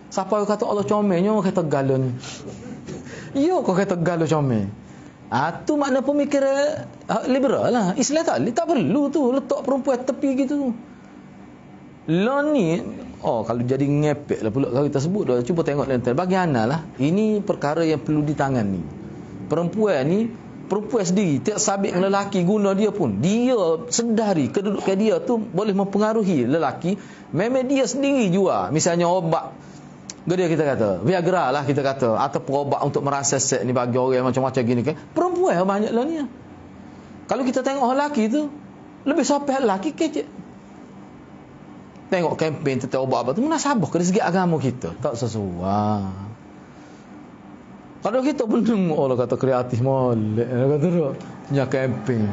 Siapa yang kata Allah comelnya, kata galau ni. Yo kau kata galau comel. Tu makna pemikiran liberal lah. Islam tak perlu tu letak perempuan tepi gitu tu. Lah ni, kalau jadi ngepek lah pula kalau kita sebut dah. Cuba tengok lentar. Bagi ana lah, ini perkara yang perlu ditangani. Perempuan sendiri tak sabit dengan lelaki guna dia pun. Dia sedari kedudukan dia tu boleh mempengaruhi lelaki. Memang dia sendiri jual. Misalnya obat. Dia kita kata. Viagra lah kita kata. Atau obat untuk merasa set ni bagi orang macam-macam gini kan. Perempuan banyak lah ni. Kalau kita tengok lelaki tu. Lebih sampai lelaki kecek. Tengok kempen tentang obat apa tu. Munasabah ke segi agama kita. Tak sesuai. Kalau kita belum Allah kata kreatif molek kata tu punya camping.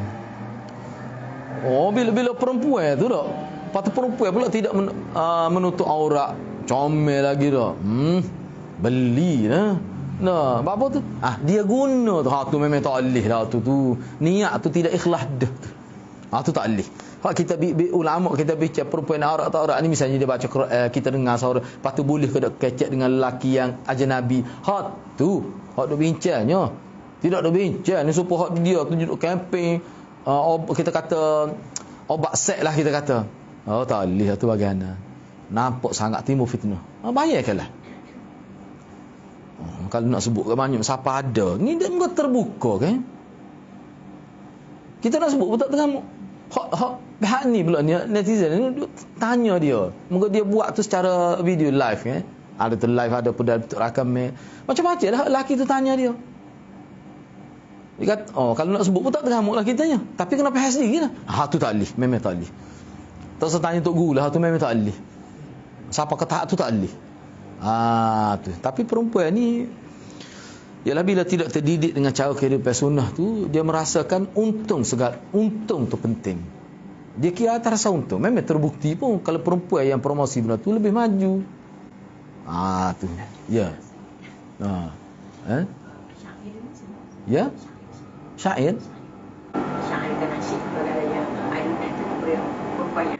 Bila perempuan tu dah. Patut perempuan pula tidak menutup aurat. Comel lagi dah. Beli dah. Nah, apa tu? Dia guna tu. Tu memang tak boleh lah tu. Niat tu tidak ikhlas dah. Tu tak boleh. Kita ulama kita bincang perempuan aurat tak aurat ni, misalnya dia baca kita dengar suara patut boleh ke kecek dengan lelaki yang ajnabi. Tu hak duk bincangnya. Tidak ada bincang ni supaya hak dia tu duduk camping kita kata obat seks lah kita kata. Tak boleh tu bagaimana. Nampak sangat timbul fitnah. Bayarkanlah. Kalau nak sebut ke banyak siapa ada. Ni dia terbuka kan. Kita nak sebut pun tak tergamuk. Pihak ni pula ni netizen ni tanya dia. Moga dia buat tu secara video live kan. Ada tu live, ada pun dalam rakam macam-macam lah lelaki tu tanya dia. Dia kata, kalau nak sebut pun tak tergamuk lah kitanya. Tapi kena pihak sendiri lah. Tu tak boleh, memang tak boleh. Tak usah tanya Tok Guru lah, tu memang tak boleh. Siapa kata tu tak boleh. Tu. Tapi perempuan ni ialah bila tidak terdidik dengan cara kehidupan sunnah tu, dia merasakan untung tu penting. Dia kira tak rasa untung. Memang terbukti pun kalau perempuan yang promosi benda tu lebih maju. Tu. Ya. Ya? Syair? Syair kan asyik kepada yang ada nanti perempuan.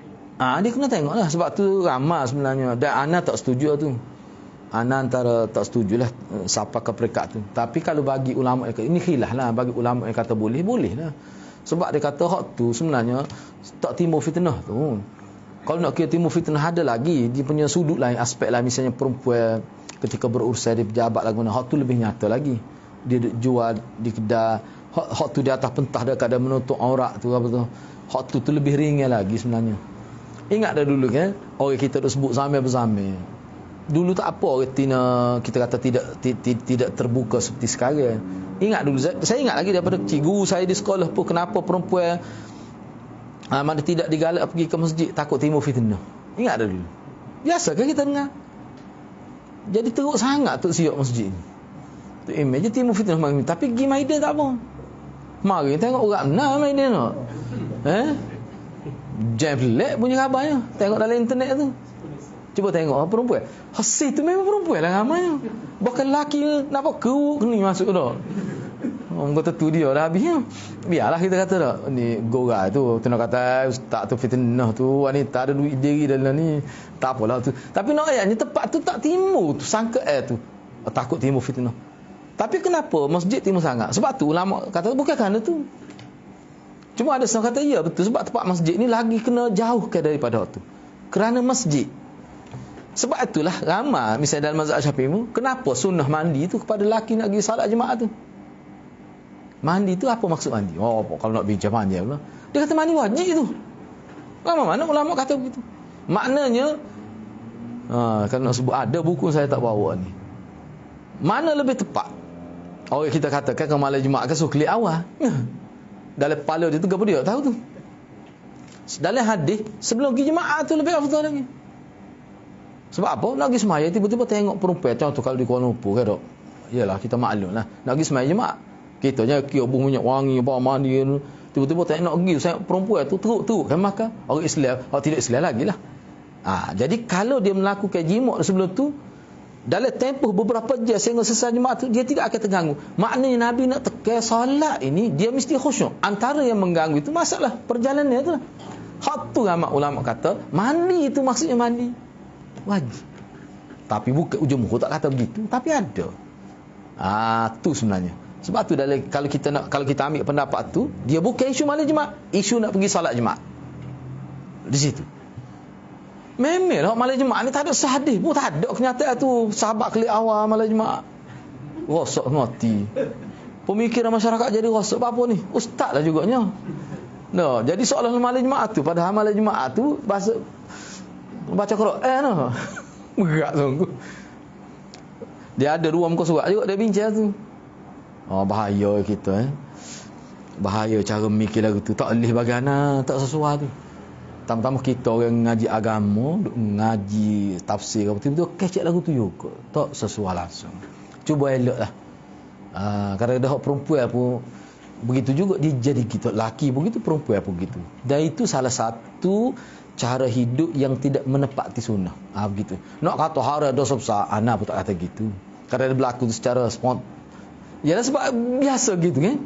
Dia kena tengok lah. Sebab tu ramai sebenarnya. Dan Ana tak setuju tu. Ana antara tak setujulah siapa ke peringkat tu. Tapi kalau bagi ulama ini khilaf lah. Bagi ulama yang kata boleh lah. Sebab dia kata hak tu sebenarnya tak timbul fitnah tu. Kalau nak kira timbul fitnah ada lagi. Dia punya sudut lain, aspek lain. Misalnya perempuan ketika berurusan di pejabat lagi mana. Hak tu lebih nyata lagi. Dia jual di kedai. Hak tu di atas pentah dia kadang menutup aurat tu. Apa tu. Hak tu lebih ringan lagi sebenarnya. Ingat dah dulu kan. Orang kita dah sebut zamir berzamir. Dulu tak apa retina kita kata tidak terbuka seperti sekarang. Ingat dulu saya ingat lagi daripada kecil guru saya di sekolah pun kenapa perempuan mana tidak digalak pergi ke masjid, takut timbul fitnah. Ingat dulu. Biasa kan kita dengar. Jadi teruk sangat tu siap masjid ni. Tu image timbul fitnah mari. Tapi pergi Maidan tak apa. Mari tengok orang benar Maidan tu. Jam pelik punya khabarnya. Tengok dalam internet tu. Cuba tengok perempuan. Hasil tu memang perempuan lah ramai. Bahkan lelaki nak apa keruk ni masuk dah. Orang kata tu dia dah habisnya. Biarlah kita kata dah. Ni gorai tu. Tu nak kata ustaz tu fitnah tu. Wanita ada duit diri dalam ni. Tak apalah tu. Tapi nak ayatnya tempat tu tak timbul tu. Sangka tu. Takut timbul fitnah. Tapi kenapa masjid timbul sangat? Sebab tu ulama kata bukan kerana tu. Cuma ada seorang kata ya betul. Sebab tempat masjid ni lagi kena jauhkan daripada tu. Kerana masjid. Sebab itulah ramai misalnya dalam mazhab Syafi'i tu, kenapa sunnah mandi tu kepada lelaki nak pergi salat jemaah tu? Mandi tu apa maksud mandi? Oh, kalau nak bincang panjang pula. Dia kata mandi wajib tu. Mana ulama kata begitu. Maknanya kalau nak sebut ada buku saya tak bawa ni. Mana lebih tepat? Orang kita katakan kalau malam jemaah kan suruh klik awal. Dalam kepala dia tu apa dia tahu tu. Dalam hadis sebelum pergi jemaah tu lebih afdal lagi. Sebab apa? Nak pergi semaya tiba-tiba tengok perempuan contoh kalau di Kuala Lumpur kan dok. Yalah kita maklum lah. Nak pergi semaya jemaah. Kitanya kira bau minyak wangi apa mandi tiba-tiba tengok nak pergi saya perempuan tu teruk kan maka orang Islam, orang tidak Islam lagilah. Jadi kalau dia melakukan jimat sebelum tu dalam tempoh beberapa jam sehingga selesai jemaah tu dia tidak akan terganggu. Maknanya Nabi nak tekan solat ini dia mesti khusyuk. Antara yang mengganggu itu masalah perjalanan tu lah. Hak tu ulama kata mandi itu maksudnya mandi wajib. Tapi bukan jumhur tak kata begitu, tapi ada. Tu sebenarnya. Sebab tu kalau kita ambil pendapat tu, dia bukan isu malam jemaah, isu nak pergi solat jemaah. Di situ. Memanglah malam jemaah ni tak ada sahadis pun tak ada kenyataan tu. Sahabat klik awal malam jemaah. Rosak mati. Pemikiran masyarakat jadi rosak apa ni? Ustaz lah juganya. No, jadi soalan malam jemaah tu padahal malam jemaah tu baca Quran berat sungguh. Dia ada dua muka surat juga dia bincang tu. Bahaya kita bahaya cara mikir lagu tu tak boleh bagaimana tak sesuai tu. Tambah-tambah kita orang ngaji agama ngaji tafsir apa tu kecek lagu tu juga tak sesuai langsung. Cuba eloklah. Kadang-kadang hak perempuan pun begitu juga dia jadi kita laki begitu perempuan pun begitu. Dan itu salah satu cara hidup yang tidak menepati sunnah. Begitu. Nak kata haram dosa besar, anak pun tak kata gitu. Kerana dia berlaku secara spontan. Yalah sebab biasa gitu kan.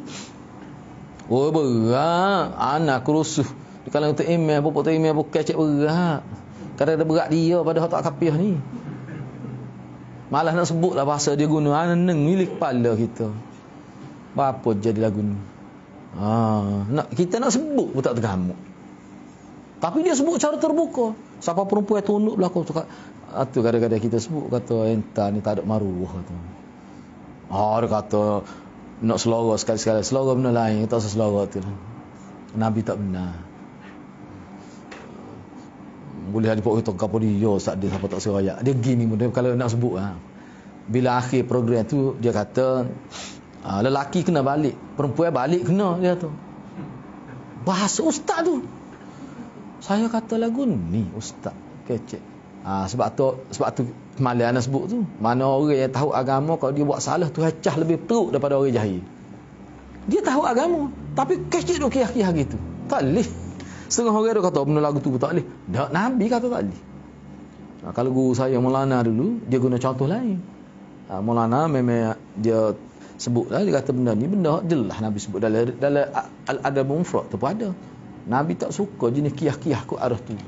Berat. Anak kerusuh. Kalau untuk email, bapak tu email pun kecek berat. Kerana dia berat dia pada tak kapiah ni. Malah nak sebut lah bahasa dia guna. Aneng milik kepala kita. Apa jadi lagu ni? Kita nak sebut pun tak tergamuk. Tapi dia sebut cara terbuka. Siapa perempuan tunduk belakang tu. Tu kadang-kadang kita sebut kata entah ni tak ada maruah tu. Dia kata nak selora sekali-sekali. Selora benda lain, tak usah selora tu. Nabi tak benar. Boleh ada pokok kita kapal dia tak ada siapa tak serayak. Dia gini benda kalau nak sebut bila akhir program tu dia kata lelaki kena balik, perempuan balik kena dia tu. Bahasa ustaz tu. Saya kata lagu ni ustaz kecek. Sebab tu malam anak sebut tu. Mana orang yang tahu agama kalau dia buat salah tu hacah lebih teruk daripada orang jahil. Dia tahu agama tapi kecek duk kiyah-kiyah gitu. Tak boleh. Setengah orang dia kata benda lagu tu tak boleh. Dak Nabi kata tak boleh. Kalau guru saya Maulana dulu dia guna contoh lain. Maulana memang dia sebutlah dia kata benda ni benda jelas Nabi sebut dalam al-adab mufrad tu pun ada. Nabi tak suka jenis kiyah-kiyah ke arah tu.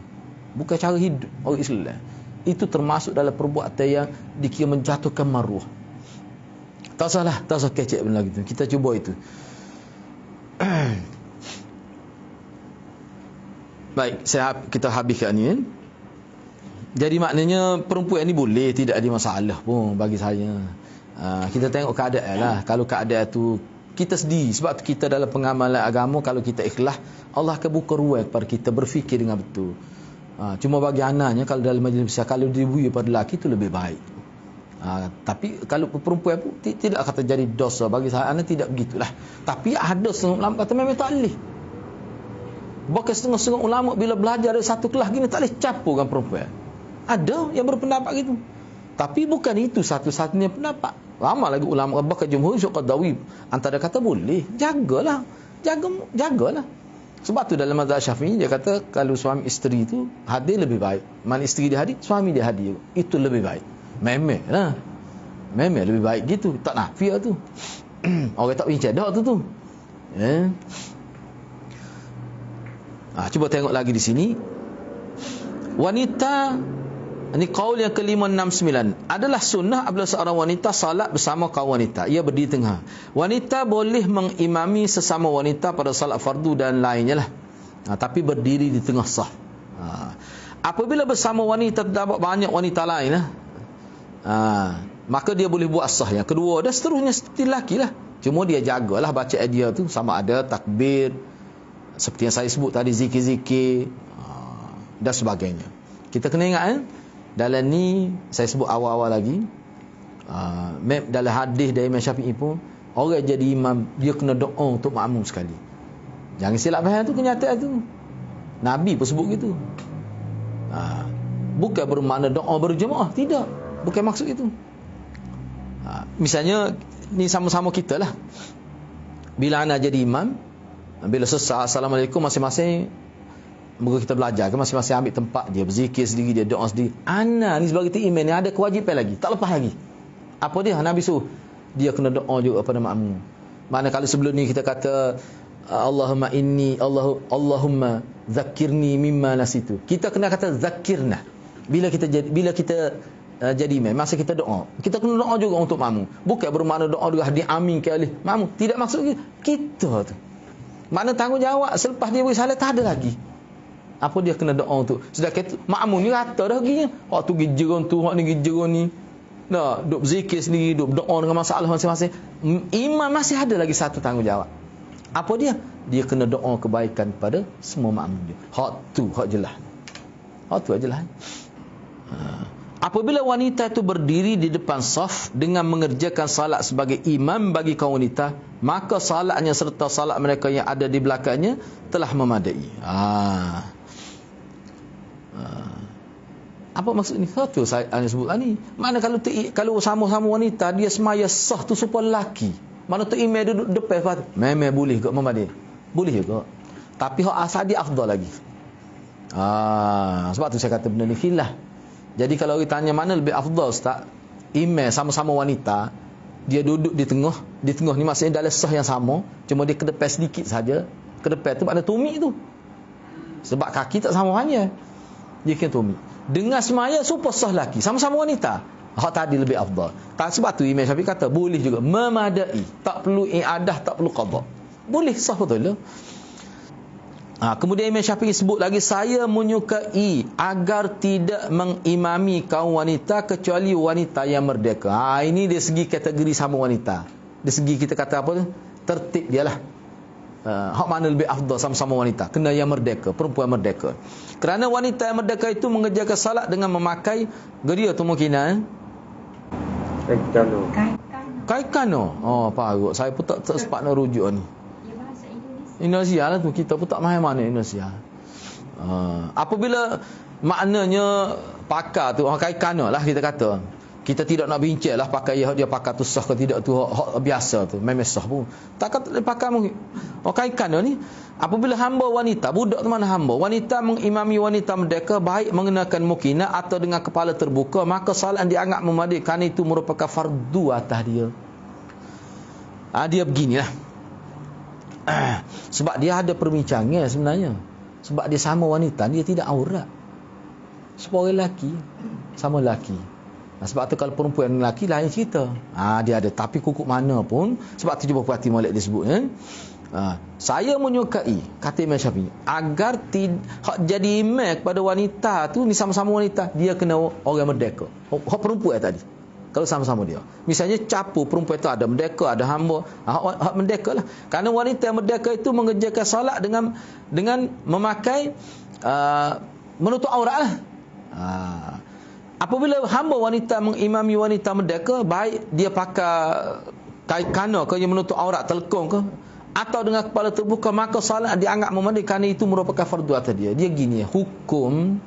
Bukan cara hidup orang Islam. Itu termasuk dalam perbuatan yang dikira menjatuhkan maruah. Tak salah kecek benda gitu. Kita cuba itu. Baik, kita habiskan ni. Jadi maknanya perempuan ni boleh tidak ada masalah pun bagi saya. Kita tengok keadaan lah. Kalau keadaan tu kita sedih sebab kita dalam pengamalan agama kalau kita ikhlas Allah akan buka ruang kepada kita berfikir dengan betul. Cuma bagi anaknya kalau dalam majlis besar, kalau dibui pada lelaki itu lebih baik. Tapi kalau perempuan pun tidak kata jadi dosa. Bagi saya anak tidak begitulah. Tapi ada setengah ulama kata memang tak boleh. Bahkan setengah-setengah ulama bila belajar dari satu kelas gini tak boleh capurkan perempuan. Ada yang berpendapat gitu. Tapi bukan itu satu-satunya pendapat. Ramai lagi ulama bahkan jumhur Qadawi antara kata boleh. Jagalah. Jagalah. Sebab tu dalam mazhab Syafi'i dia kata kalau suami isteri tu hadir lebih baik. Mana isteri dia hadir, suami dia hadir. Itu lebih baik. Memang lah. Memang lebih baik gitu. Tak nafi lah tu. Orang tak bincang dah tu. Cuba tengok lagi di sini. Wanita, ini qaul yang ke-569. Adalah sunnah apabila seorang wanita salat bersama kaum wanita. Ia berdiri tengah. Wanita boleh mengimami sesama wanita pada salat fardu dan lainnya lah. Tapi berdiri di tengah saf. Apabila bersama wanita terdapat banyak wanita lain lah. Maka dia boleh buat sah yang kedua. Dan seterusnya seperti lelaki lah. Cuma dia jagalah bacaan dia tu sama ada takbir, seperti yang saya sebut tadi, zikir-zikir dan sebagainya. Kita kena ingat dalam ni saya sebut awal-awal lagi, dalam hadis dari Imam Syafi'i pun, orang jadi imam dia kena doa untuk makmum sekali. Jangan silap faham tu, kenyataan tu. Nabi pun sebut gitu. Bukan bermakna doa berjemaah, tidak. Bukan maksud itu. Misalnya ni sama-sama kita lah. Bila anak jadi imam, bila selesai assalamualaikum masing-masing, moga kita belajar ke masing-masing ambil tempat dia, berzikir sendiri, dia doa sendiri. Anak ni sebagai imam ni ada kewajipan lagi, tak lepas lagi. Apa dia? Nabi suruh dia kena doa juga kepada makmum. Mana kalau sebelum ni kita kata Allahumma zakirni mimma nasitu. Kita kena kata zakirna. Bila kita jadi imam, masa kita doa, kita kena doa juga untuk makmum. Bukan bermakna doa juga diamin ke oleh makmum. Tidak maksud kita tu. Mana tanggungjawab selepas dia beri salat tak ada lagi. Apa dia kena doa untuk? Sedangkan makmum ni rata dah ginya. Hak tu gijeron tu, hak ni gijeron ni. Nah, duk zikir sendiri, duk doa dengan masalah masing-masing. Imam masih ada lagi satu tanggungjawab. Apa dia? Dia kena doa kebaikan pada semua makmum dia. Hak tu, hak jelas. Hak tu jelas. Apabila wanita itu berdiri di depan saf dengan mengerjakan salat sebagai imam bagi kaum wanita, maka salatnya serta salat mereka yang ada di belakangnya telah memadai. Apa maksud ni? Satu saya sebut ni. Mana kalau sama-sama wanita dia semaya sah tu supaya lelaki. Mana tu imam duduk depan, memang boleh ke memadai? Boleh juga. Tapi hak asal dia afdal lagi. Sebab tu saya kata benda ni khilaf. Jadi kalau kita tanya mana lebih afdal Ustaz, imam sama-sama wanita, dia duduk di tengah ni maksudnya dalam sah yang sama, cuma dia ke depan sedikit saja. Ke depan tu makna tumit tu. Sebab kaki tak sama hanya. Dia kena tumit. Dengan semaya supaya sah lelaki, sama-sama wanita. Hak tadi lebih afdal. Sebab tu Imam Syafi'i kata boleh juga memadai. Tak perlu i'adah, tak perlu qada. Boleh sah betul lah. Kemudian Imam Syafi'i sebut lagi, saya menyukai agar tidak mengimami kaum wanita kecuali wanita yang merdeka. Ini dari segi kategori sama wanita. Dari segi kita kata apa tu? Tertib dia lah. Hak mana lebih afdal sama-sama wanita? Kena yang merdeka, perempuan merdeka. Kerana wanita yang merdeka itu mengerjakan salat dengan memakai geria tu mungkin Kaikano. Parut. Saya pun tak sempat nak rujuk ni. Indonesia lah tu, kita pun tak faham mana Indonesia. Apabila maknanya pakar tu kaikano lah kita kata. Kita tidak nak bincang lah pakai dia pakar tu sah ke tidak tu biasa tu, memang sah pun. Tak kata pakar mungkin. Kaikano ni apabila hamba wanita, budak tu mana hamba, wanita mengimami wanita merdeka baik mengenakan mukina atau dengan kepala terbuka, maka salat dianggap memadai kerana itu merupakan fardu atas dia. Dia beginilah. Sebab dia ada perbincangan sebenarnya. Sebab dia sama wanita, dia tidak aurat. Sebab orang lelaki sama lelaki. Sebab tu kalau perempuan dan lelaki lain cerita. Dia ada. Tapi kukuk mana pun, sebab tu cuba perhati molek dia sebut saya menyukai, kata Imam Syafi'i, agar jadi imam kepada wanita tu ni sama-sama wanita, dia kena orang merdeka. Hak perempuan tadi. Kalau sama-sama dia. Misalnya capur perempuan itu ada merdeka, ada hamba. Hak merdeka lah. Kerana wanita yang merdeka itu mengerjakan salat dengan memakai menutup aurat lah. Apabila hamba wanita mengimami wanita merdeka, baik dia pakai kana ke, dia menutup aurat telekung ke, atau dengan kepala terbuka, maka salat dianggap memadai kerana itu merupakan fardu atas dia. Dia gini, hukum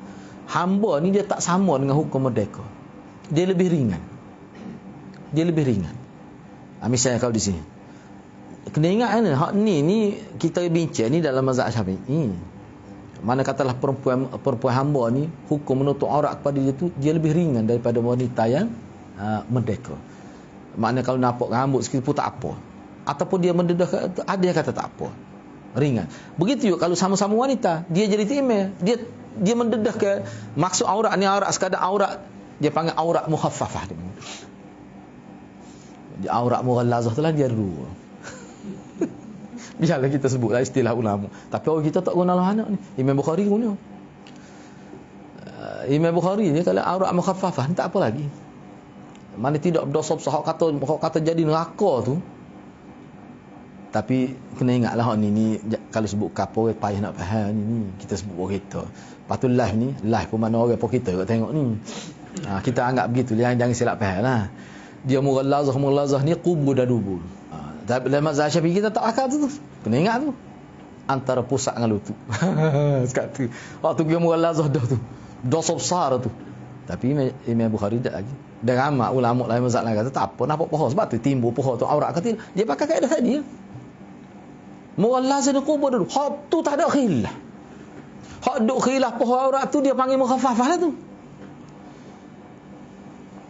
hamba ni dia tak sama dengan hukum merdeka. Dia lebih ringan. Misalnya kalau di sini, kena ingat kan, hak ni kita bincang ni dalam mazhab Syafi'i. Mana katalah perempuan hamba ni, hukum menutup aurat kepada dia tu dia lebih ringan daripada wanita yang merdeka. Maknanya kalau nampak rambut sikit pun tak apa, ataupun dia mendedah, ada yang kata tak apa, ringan. Begitu juga kalau sama-sama wanita, dia jadi timel, dia mendedah ke maksud aurat ni aurat sekadar aurat, dia panggil aurat mukhaffafah. Dia aurat mughallazah tu lah dia dulu. Biarlah kita sebutlah istilah ulama. Tapi orang kita tak guna lah anak ni. Imam Bukhari guna. Imam Bukhari ni kalau aurat mukhaffafah tak apa lagi. Mana tidak berdosa besar, hak kata jadi neraka tu. Tapi kena ingatlah hak ni kalau sebut kapur payah nak faham ni. Kita sebut orang kita. Lepas tu live pun mana orang pun kita tengok ni. Kita anggap begitu, jangan silap faham lah. Dia mughallazah ni qubur dan dubur. Dalam mazhab Syafi'i kita tak akal tu. Kena ingat tu. Antara pusat dengan lutut. Sekat tu. Waktu dia mughallazah dah tu. Dosa besar tu. Tapi Imam Bukhari tak lagi. Dan ramai ulama lain mazhab lain kata tak apa, nampak pohon. Sebab tu timbul pohon tu aurat kata dia pakai kaedah tadi. Mughallazah ni qubur dulu. Hak tu tak ada khilaf. Hak duk khilaf pohon aurat tu dia panggil mukhaffafah lah tu.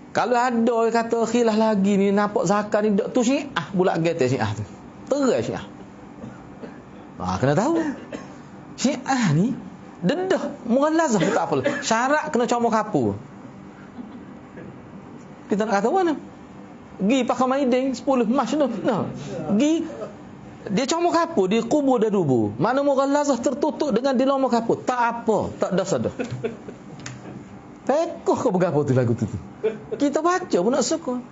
Kalau ada orang kata khilaf lagi ni, nampak zakat ni tu Syiah, bulat gete Syiah tu. Terai Syiah. Kena tahu. Syiah ni dedah mughallazah tak apa. Syarat kena comok kapur. Kita nak kata mana? Gi pakai maiding 10 mas tu. Gi dia comok kapur, dia kubur dan dubur. Mana mughallazah tertutup dengan dilomok kapur. Tak apa, tak dosa dah. Pekoh ke berapa tu lagu tu. Kita baca pun nak suka.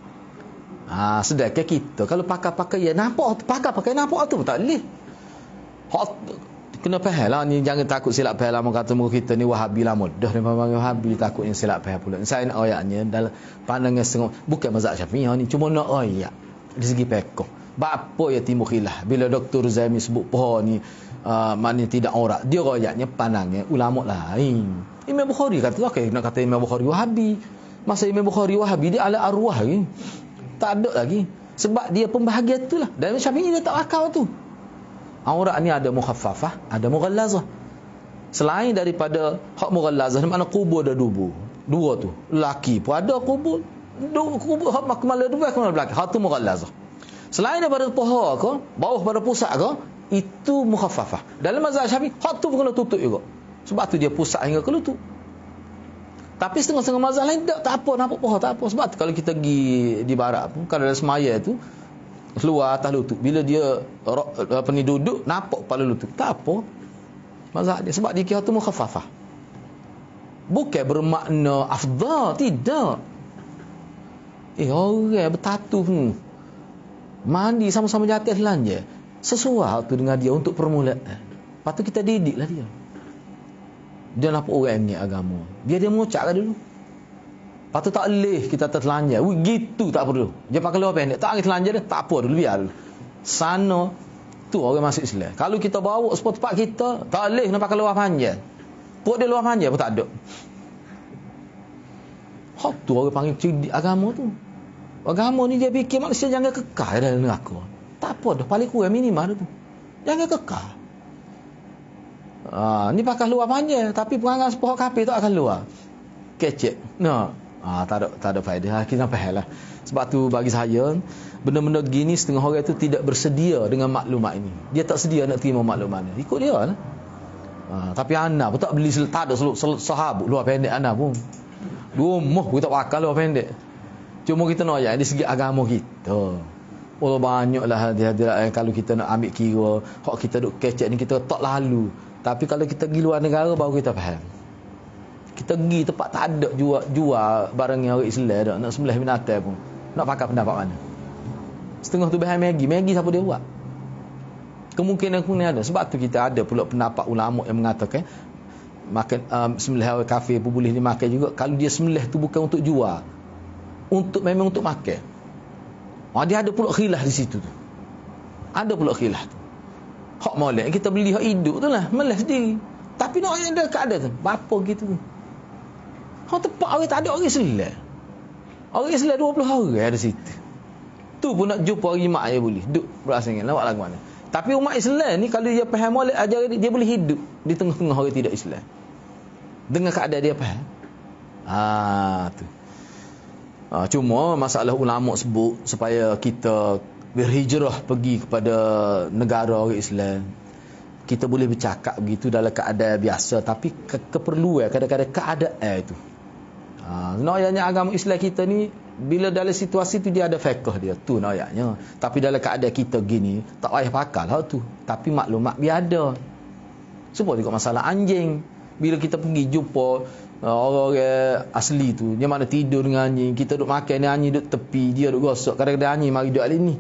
Sedangkan kita kalau pakai ya nampak pakai nampak tu tak boleh. Kena faham lah ni, jangan takut silap faham lah. Kata muka kita ni Wahabi lah, mudah dia memang Wahabi, takut yang silap faham pula. Saya nak ayatnya dalam pandangan setengah, bukan mazhab Syafi'i ni, cuma nak ayat dari segi pekoh. Apa ya timbul khilaf bila Dr. Zaimi sebut pohon ni maknanya tidak aurat, dia ayatnya pandangan ulama lain. Imam Bukhari kata, okey, nak kata Imam Bukhari Wahabi. Masa Imam Bukhari Wahabi, dia ala arwah lagi. Tak ada lagi. Sebab dia pembahagian tu lah. Dan Syafi'i dia tak akal tu. Aurat ni ada mukhaffafah, ada mughallazah. Selain daripada hak mughallazah, mana kubur dan dubur. Dua tu. Laki pun ada kubur. Kubur, hak kemala dubur, kemala belakang. Hak tu mughallazah. Selain daripada paha ke, bawah pada pusat ke, itu mukhaffafah. Dalam mazhab Syafi'i, hak tu pun kena tutup juga. Sebab tu dia pusat hingga ke lutut. Tapi setengah-setengah mazhab lain tak apa, nampak pohon tak apa. Sebab tu kalau kita pergi di barat pun, kalau ada semaya tu keluar atas lutut, bila dia duduk nampak kepala lutut, tak apa mazhab dia. Sebab dia kira tu mukhaffafah. Bukan bermakna afdal, tidak. Orang bertatu pun mandi sama-sama jatuh belanja sesuai tu dengan dia untuk permulaan. Lepas tu kita didiklah dia. Dia nampak orang ni agama. Biar dia mengucapkan dulu. Lepas tu tak boleh kita tertelanjang. Gitu tak perlu. Dia pakai luar pendek. Tak boleh telanjang dia. Tak apa dulu. Biar dulu. Sana tu orang masuk Islam. Kalau kita bawa sepatu tempat kita, tak boleh nak pakai luar panjang. Put dia luar panjang pun tak ada. Hak tu orang panggil cerdik agama tu. Agama ni dia fikir manusia jangan kekal dalam neraka. Tak apa dah. Paling kurang minimal tu. Jangan kekal. Ni pakai luar panjang, tapi perangai sepohok kafir tak akan luar. Kecek. Tak ada faedah. Kita faham lah. Sebab tu bagi saya, benda-benda gini setengah orang tu tidak bersedia dengan maklumat ini. Dia tak sedia nak terima maklumat ni. Ikut dia lah. Tapi anak pun tak beli, tak ada sahabat luar pendek anak pun. Rumah pun tak pakai luar pendek. Cuma kita nak ayat di segi agama kita. Allah banyaklah hadiah-hadiah kalau kita nak ambil kira hak kita duk kecek ni, kita tak lalu. Tapi kalau kita pergi luar negara baru kita faham. Kita pergi tempat tak ada jual barang yang orang Islam dak, nak sembelih binatang pun. Nak pakai pendapat mana? Setengah tu bahan Maggi siapa dia buat? Kemungkinan ada. Sebab tu kita ada pula pendapat ulama yang mengatakan makan sembelih kafir pun boleh dimakan juga kalau dia sembelih tu bukan untuk jual, memang untuk makan. Dia ada pula khilaf di situ tu. Ada pula khilaf tu. Hak molek kita beli hak hidup tu lah, melas sendiri. Tapi nak yang dekat ada tu, apa gitu. Hak tepat orang tak ada orang Islam. Orang Islam 20 orang ada situ. Tu pun nak jumpa orang mak je boleh. Duk berasing lawak lagu mana. Tapi umat Islam ni kalau dia faham molek ajar dia boleh hidup di tengah-tengah orang tidak Islam. Dengan keadaan dia faham. Tu. Cuma masalah ulama sebut supaya kita berhijrah pergi kepada negara orang Islam. Kita boleh bercakap begitu dalam keadaan biasa, tapi keperluan kadang-kadang keadaan itu. Sebenarnya agama Islam kita ni bila dalam situasi tu dia ada fiqh dia tu ayatnya. Tapi dalam keadaan kita gini tak payah pakal hal tu. Tapi maklumat biada. Supaya juga masalah anjing. Bila kita pergi jumpa orang asli tu, dia mana tidur dengan anjing, kita duduk makan ni anjing duduk tepi, dia duduk gosok, kadang-kadang anjing mari duduk alih ni.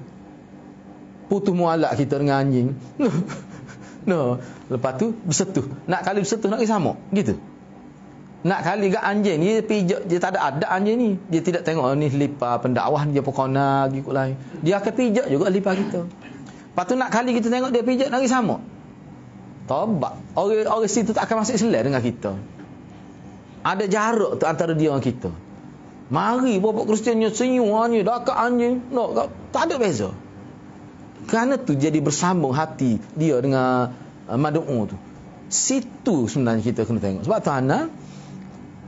Putus mualak kita dengan anjing. No, lepas tu bersetuh. Nak kali bersetuh nak sama gitu. Nak kali gak anjing ni pijak, dia tak ada adab anjing ni. Dia tidak tengok ni lipa pendakwah dia pokona gitu lain. Dia akan pijak juga lipa kita. Lepas tu nak kali kita tengok dia pijak nak sama. Tobat. Orang situ tak akan masuk Islam dengan kita. Ada jarak tu antara dia dengan kita. Mari bapak Kristiannya senyum ni dekat anjing. No, tak ada beza. Kerana tu jadi bersambung hati dia dengan mad'u tu. Situ sebenarnya kita kena tengok. Sebab tu anak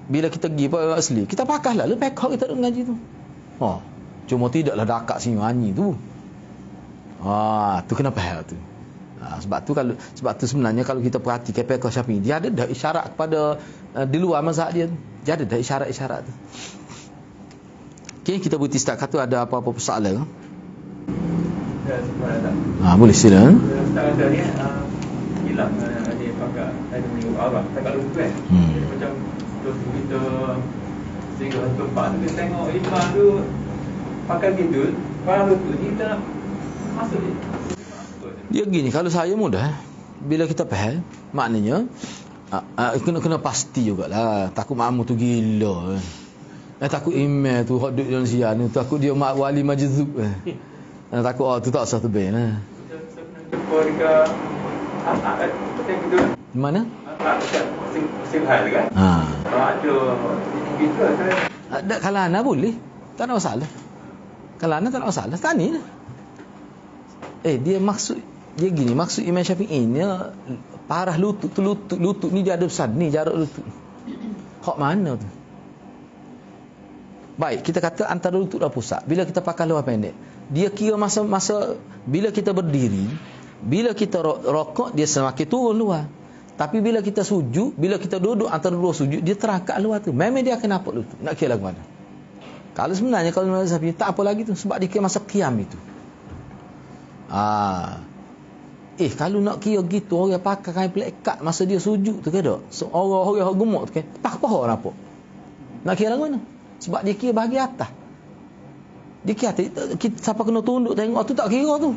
bila kita pergi pada asli, kita pakailah lepas kita duduk ngaji tu. Cuma tidaklah dekat senyum anjing tu. Tu kena faham tu. Sebab tu sebenarnya kalau kita perhatikan fiqh Syafi'i, dia ada dah isyarat kepada di luar mazhab dia. Dia ada dah isyarat-isyarat tu. Okey, kita berhenti setakat tu. Ada apa-apa persoalan? Boleh sila. Sekarang ni hilang dia pakai ada minggu Arab tak lupa kan. Macam terus kita sehingga tempat tu kita tengok iklan tu pakai gitu, baru tu kita masuk dia gini, kalau saya mudah bila kita faham maknanya kena pasti jugalah. Takut makmum tu gila takut email tu hot duduk dalam siang ni, takut dia mak wali majzub takut tu tak sah tebing di mana Simhal kan ada gitu ada kalana boleh, tak ada masalah. Kalana tak ada masalah, tani dia maksud dia gini, maksud Imam Syafi'i ni parah lutut ni dia ada besar ni jarak lutut. Hak mana tu? Baik, kita kata antara lutut dan pusat. Bila kita pakai luar pendek, dia kira masa bila kita berdiri, bila kita rokok dia semakin turun luar. Tapi bila kita sujud, bila kita duduk antara dua sujud, dia terangkat luar tu. Memang dia akan nampak lutut. Nak kira lagu mana? Kalau sebenarnya kalau Imam Syafi'i tak apa lagi tu, sebab dia kira masa qiyam itu. Kalau nak kira gitu, orang pakai kain pelekat masa dia sujud tu ke tak? So, orang gemuk tu kan, paha nampak. Nak kira lagu mana? Sebab dia kira bagi atas. Dia kira kita siapa kena tunduk tengok tu tak kira tu.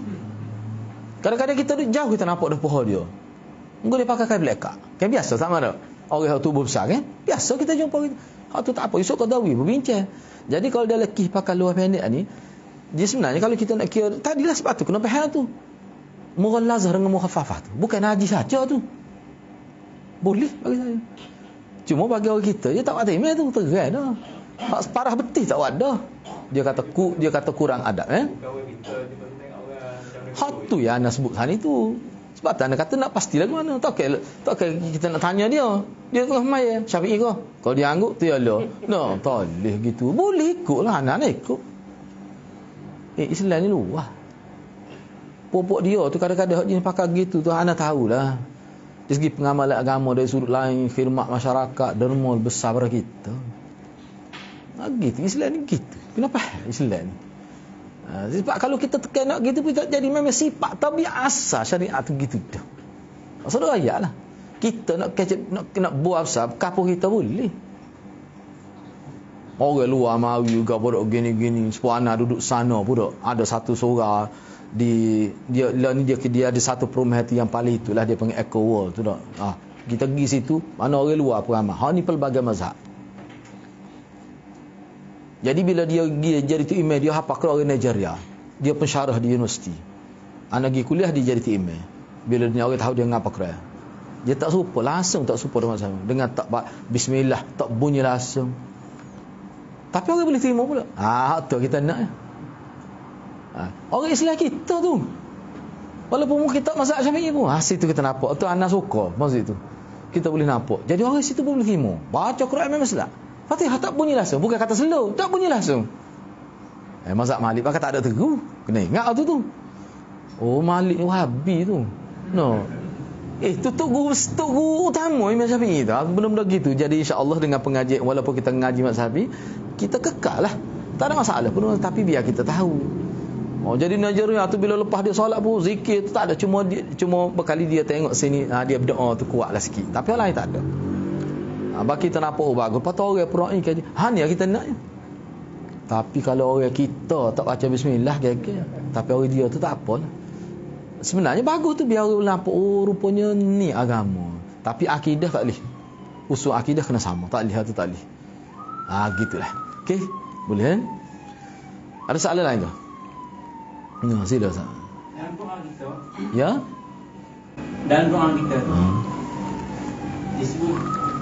Kadang-kadang kita duduk jauh kita nampak dah paha dia. Mungkin dia pakai kain pelekat. Kan biasa sama tak? Orang tubuh besar kan? Biasa kita jumpa gitu. Hak tu tak apa, esok Qadawi berbincang. Jadi kalau dia lekih pakai luar pendek ni, dia sebenarnya kalau kita nak kira tadilah sebab tu kena faham tu. Mughallazah dengan mukhaffafah tu bukan najis saja tu. Boleh bagi saya. Cuma bagi orang kita dia tak ada email tu terang dah. Hak parah betul tak ada. Dia kata kurang adab hak tu yang anda sebut hari tu. Sebab anda kata nak pasti lagu mana. Tak kita nak tanya dia. Dia tengah main Syafi'i ke? Kalau dia angguk tu ya Allah. No, tak boleh gitu. Boleh ikutlah anak ikut. Islam ni luah. Popok dia tu kadang-kadang dia pakai gitu tu anak tahulah. Dari segi pengamalan agama dari sudut lain, khidmat masyarakat, derma besar pada kita. Gitu Islam ni gitu. Kenapa Islam ni? Sebab kalau kita tekan nak gitu pun tak jadi memang sifat tabiat asal syariat tu gitu dah. Maksud ayatlah. Kita nak buat asal kapuh kita boleh. Orang luar mau juga bodoh gini-gini, sepuana duduk sana pun ada satu seorang dia ada satu perumahan yang paling itulah dia panggil Eco World tu dah. Kita pergi situ, mana orang luar pun ramai. Ni pelbagai mazhab. Jadi bila dia jadi tu imam, dia hafal Quran orang Nigeria. Dia pensyarah di universiti. Anak pergi kuliah, dia jadi tu imam. Bila dia orang tahu dia ngapa Quran. Dia tak serupa, langsung tak serupa dengan sama. Dengan tak bismillah, tak bunyi langsung. Tapi orang boleh terima pula. Tu kita nak. Orang Islam kita tu. Walaupun kita mazhab Syafi'i pun, situ kita nampak. Tu anak suka, maksud itu. Kita boleh nampak. Jadi orang situ pun boleh terima. Baca Quran memang Islam. Fatihah tak bunyi langsung. Bukan kata slow, tak bunyi langsung. Mazhab Malik pakai tak ada tegur. Kena ingat tu. Oh, Malik ni Wahabi tu. No. Tu guru utama Imam Syafi'i tu. Benda-benda gitu. Jadi insya-Allah dengan pengajian, walaupun kita ngaji mazhab Syafi'i, kita kekal lah. Tak ada masalah pun, tapi biar kita tahu. Jadi Nigeria tu bila lepas dia solat pun zikir tu tak ada, cuma berkali dia tengok sini dia berdoa tu kuatlah sikit. Tapi orang lain tak ada. Bagi kita nampak bagus. Patut orang perai kaji. Ni kita nak. Tapi kalau orang kita tak baca bismillah kira-kira. Tapi orang dia tu tak apa lah. Sebenarnya bagus tu biar orang nampak rupanya ni agama. Tapi akidah tak boleh. Usul akidah kena sama. Tak boleh tu tak boleh. Gitulah. Okey, boleh kan? Ada soalan lain ke? Sila Ustaz. Dalam doa kita. Ya? Dalam doa kita tu disebut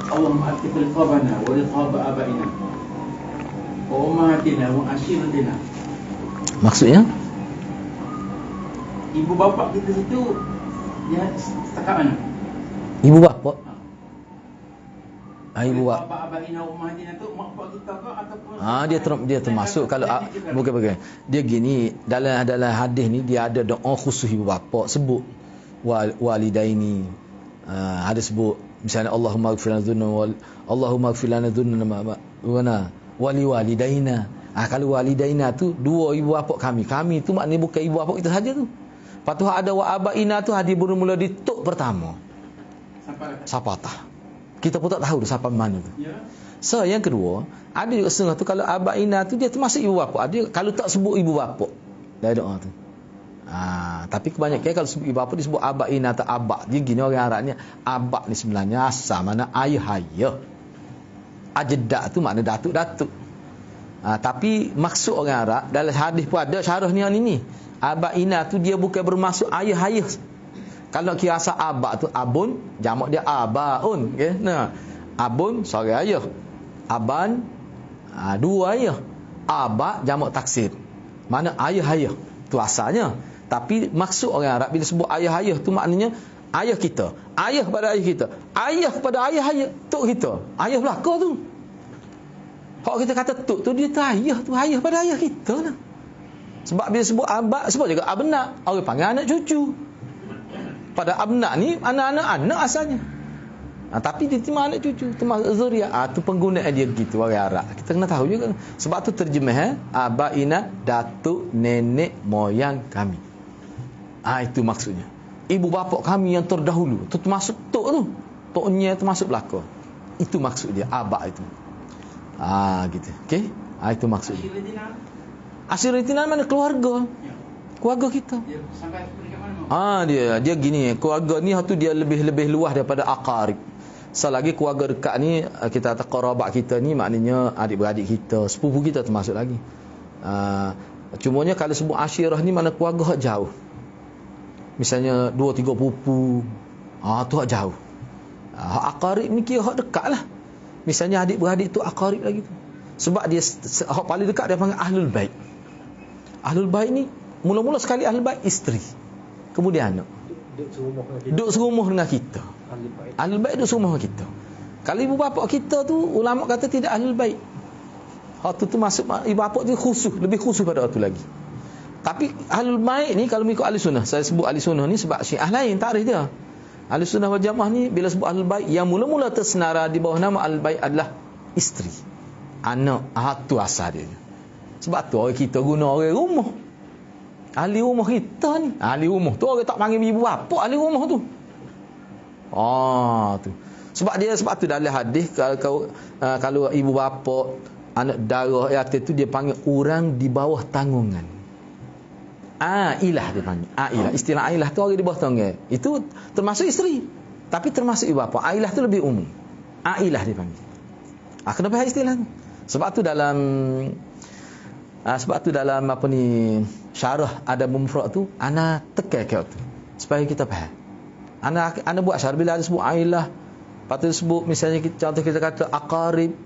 Allahumma atikul qabana wa liqab abaina wa ummahatina wa ashiratina. Maksudnya? Ibu bapa kita situ dia setakat mana? Ibu bapa? Ibu bapa abaina wa ummahatina tu mak bapak kita ke ataupun dia termasuk kalau bukan. Dia gini, dalam hadis ni dia ada doa khusus ibu bapa, sebut walidaini. Ada sebut misalnya Allahumma ighfir lana dhunubana wali walidaina. Kalau walidaina tu dua ibu bapa kami tu maknanya bukan ibu bapa kita saja tu. Lepas tu ada wa abaina tu hadir bermula di tok pertama sapatah. Kita pun tak tahu siapa mana tu. So yang kedua, ada juga setengah tu kalau abaina tu dia termasuk ibu bapa. Ada kalau tak sebut ibu bapa dalam doa tu. Tapi kebanyakan kalau sebut ibu bapa disebut abaina atau abak. Dia gini orang Arabnya, abak ni sebenarnya asal mana ayah. Ajdak tu makna datuk-datuk. Tapi maksud orang Arab dalam hadis pun ada syarah ni. Abaina tu dia bukan bermaksud ayah. Kalau kira asal abak tu abun, jamak dia abaun, okey. Abun seorang ayah. Aban dua ayah. Abak jamak taksir. Mana ayah. Tu asalnya. Tapi maksud orang Arab bila sebut ayah tu maknanya ayah kita. Ayah pada ayah kita. Ayah pada ayah tok kita. Ayah belaka tu. Hak kita kata tok tu dia tu ayah tu. Ayah pada ayah kita lah. Sebab bila sebut abak, sebut juga abnak. Orang panggil anak cucu. Pada abnak ni anak-anak asalnya. Tapi dia terima anak cucu, termasuk zuriat. Tu penggunaan dia begitu orang Arab. Kita kena tahu juga. Sebab tu terjemah abaina datuk nenek moyang kami. Itu maksudnya. Ibu bapa kami yang terdahulu. Tu termasuk tok tu. Toknya termasuk belaka. Itu maksud dia abak itu. Gitu. Okey? Itu maksud dia. Ashiratina mana keluarga. Keluarga kita. Dia sampai peringkat mana? Dia gini, keluarga ni tu dia lebih luas daripada aqarib. Selagi keluarga dekat ni kita kata qarabat kita ni maknanya adik-beradik kita, sepupu kita termasuk lagi. Cumanya kalau sebut asyirah ni mana keluarga hak jauh. Misalnya 2-3 pupu. Tu hak jauh. Hak aqarib ni kira hak dekat lah. Misalnya adik-beradik tu aqarib lagi tu. Sebab dia hak paling dekat dia panggil ahlul bait. Ahlul bait ni mula-mula sekali ahlul bait isteri. Kemudian anak. Duduk serumah dengan kita. Ahlul bait duduk serumah dengan kita. Kalau ibu bapa kita tu ulama kata tidak ahlul bait. Hak tu masuk ibu bapa tu khusus, lebih khusus pada waktu lagi. Tapi ahlul bait ni kalau mengikut ahli sunnah, saya sebut ahli sunnah ni sebab Syiah lain takrif dia. Ahli sunnah wal jamaah ni bila sebut ahlul bait yang mula-mula tersenara di bawah nama ahlul bait adalah isteri, anak. Tu asal dia. Sebab tu orang kita guna orang rumah. Ahli rumah kita ni, ahli rumah tu orang tak panggil ibu bapa ahli rumah tu. Tu. Sebab tu dalam hadis kalau ibu bapa anak darah yatim tu dia panggil orang di bawah tanggungan. Ailah dia panggil. Ailah, istilah ailah tu orang di bawah tanggungan. Itu termasuk isteri. Tapi termasuk ibu bapa. Ailah tu lebih umum. Ailah dipanggil. Kena faham istilah tu. Sebab tu dalam apa ni syarah adab mufrad tu ana tekan kau tu supaya kita faham. Ana buat syarah bila ada sebut ailah, patut sebut misalnya contoh kita kata aqarib.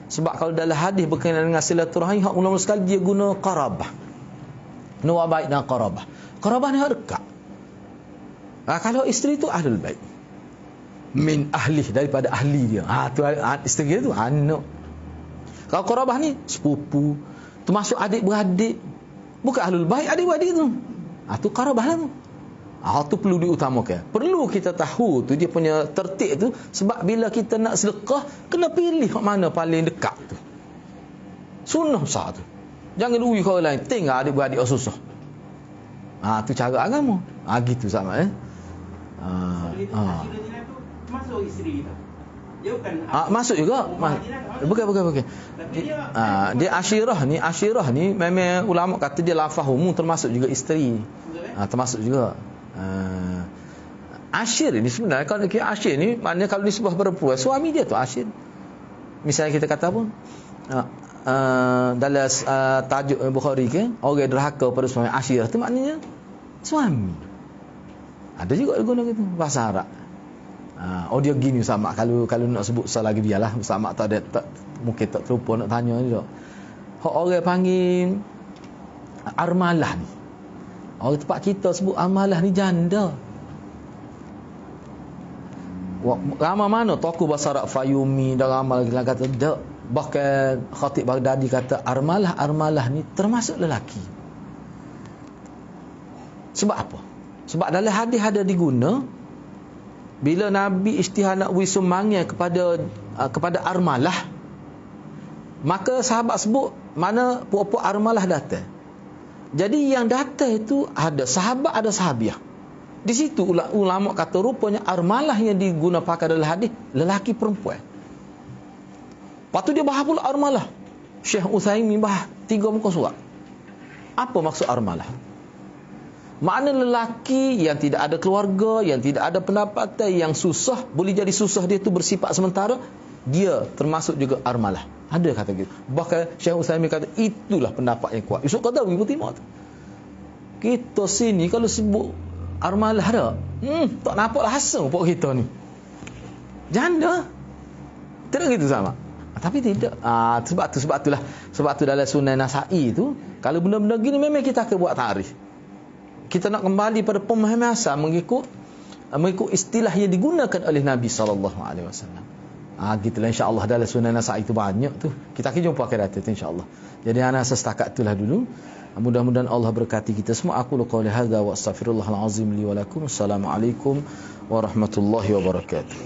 Sebab kalau dalam hadis berkenaan dengan silaturahim, hak mula-mula sekali dia guna qarabah. Nuwa baik dan qarabah. Qarabah ni hak dekat. Kalau isteri tu ahlul bait. Min ahli, daripada ahli dia. Tu isteri tu anak. Kalau qarabah ni sepupu, termasuk adik-beradik. Bukan ahlul bait, adik-beradik tu. Tu qarabah lah tu. Tu perlu diutamakan. Perlu kita tahu tu dia punya tertib tu, sebab bila kita nak sedekah kena pilih mana paling dekat tu. Sunnah besar tu. Jangan ui kau lain, tinggal adik-beradik susah. Tu cara agama. Gitu sama Masuk isteri kita. Dia bukan masuk juga. Bukan. Dia asyirah ni memang ulama kata dia lafaz umum, termasuk juga isteri. Termasuk juga. Asyir ni sebenarnya kalau kita asyir ni maknanya kalau nisbah perempuan, suami dia tu asyir. Misalnya kita kata apa? Dalam tajuk Bukhari ke, orang derhaka pada suami, asyir tu maknanya suami. Ada juga guna gitu bahasa Arab. Dia gini sama kalau nak sebut lagi biarlah sama tak ada mungkin tak terlupa nak tanya ni dok. Orang panggil armalah ni. Orang tempat kita sebut armalah ni janda. Ramai mana tokoh bahasa Arab Fayumi dan ramai lagi kata dak. Bahkan Khatib Baghdadi kata armalah ni termasuk lelaki. Sebab apa? Sebab dalam hadis ada diguna bila Nabi isytihar nak beri sumbangan kepada armalah, maka sahabat sebut mana puak-puak armalah datang. Jadi yang datang itu ada sahabat, ada sahabiah. Di situ ulama kata rupanya armalah yang diguna pakai dalam hadis lelaki perempuan. Lepas tu dia bahas pula armalah. Syekh Utsaimin bahas 3 muka surat. Apa maksud armalah? Makna lelaki yang tidak ada keluarga, yang tidak ada pendapatan, yang susah, boleh jadi susah dia tu bersifat sementara, dia termasuk juga armalah. Ada kata gitu. Bahkan Syekh Utsaimin kata itulah pendapat yang kuat. Yusuf kata Ibu Timur tu. Kita sini kalau sebut armalah dah, tak nampak lah hasil pok kita ni. Janda. Tidak gitu sama. Tapi tidak. Sebab tu dalam Sunan Nasa'i tu, kalau benda-benda gini memang kita akan buat tarikh. Kita nak kembali pada pemahaman asal mengikut istilah yang digunakan oleh Nabi SAW. Gitulah insya-Allah dalam Sunan Nasa'i itu banyak tu. Kita akan jumpa akhirat itu insya-Allah. Jadi ana setakat itulah dulu. Mudah-mudahan Allah berkati kita semua. Aku qouli hadza wa astaghfirullahal azim li wa lakum. Assalamualaikum warahmatullahi wabarakatuh.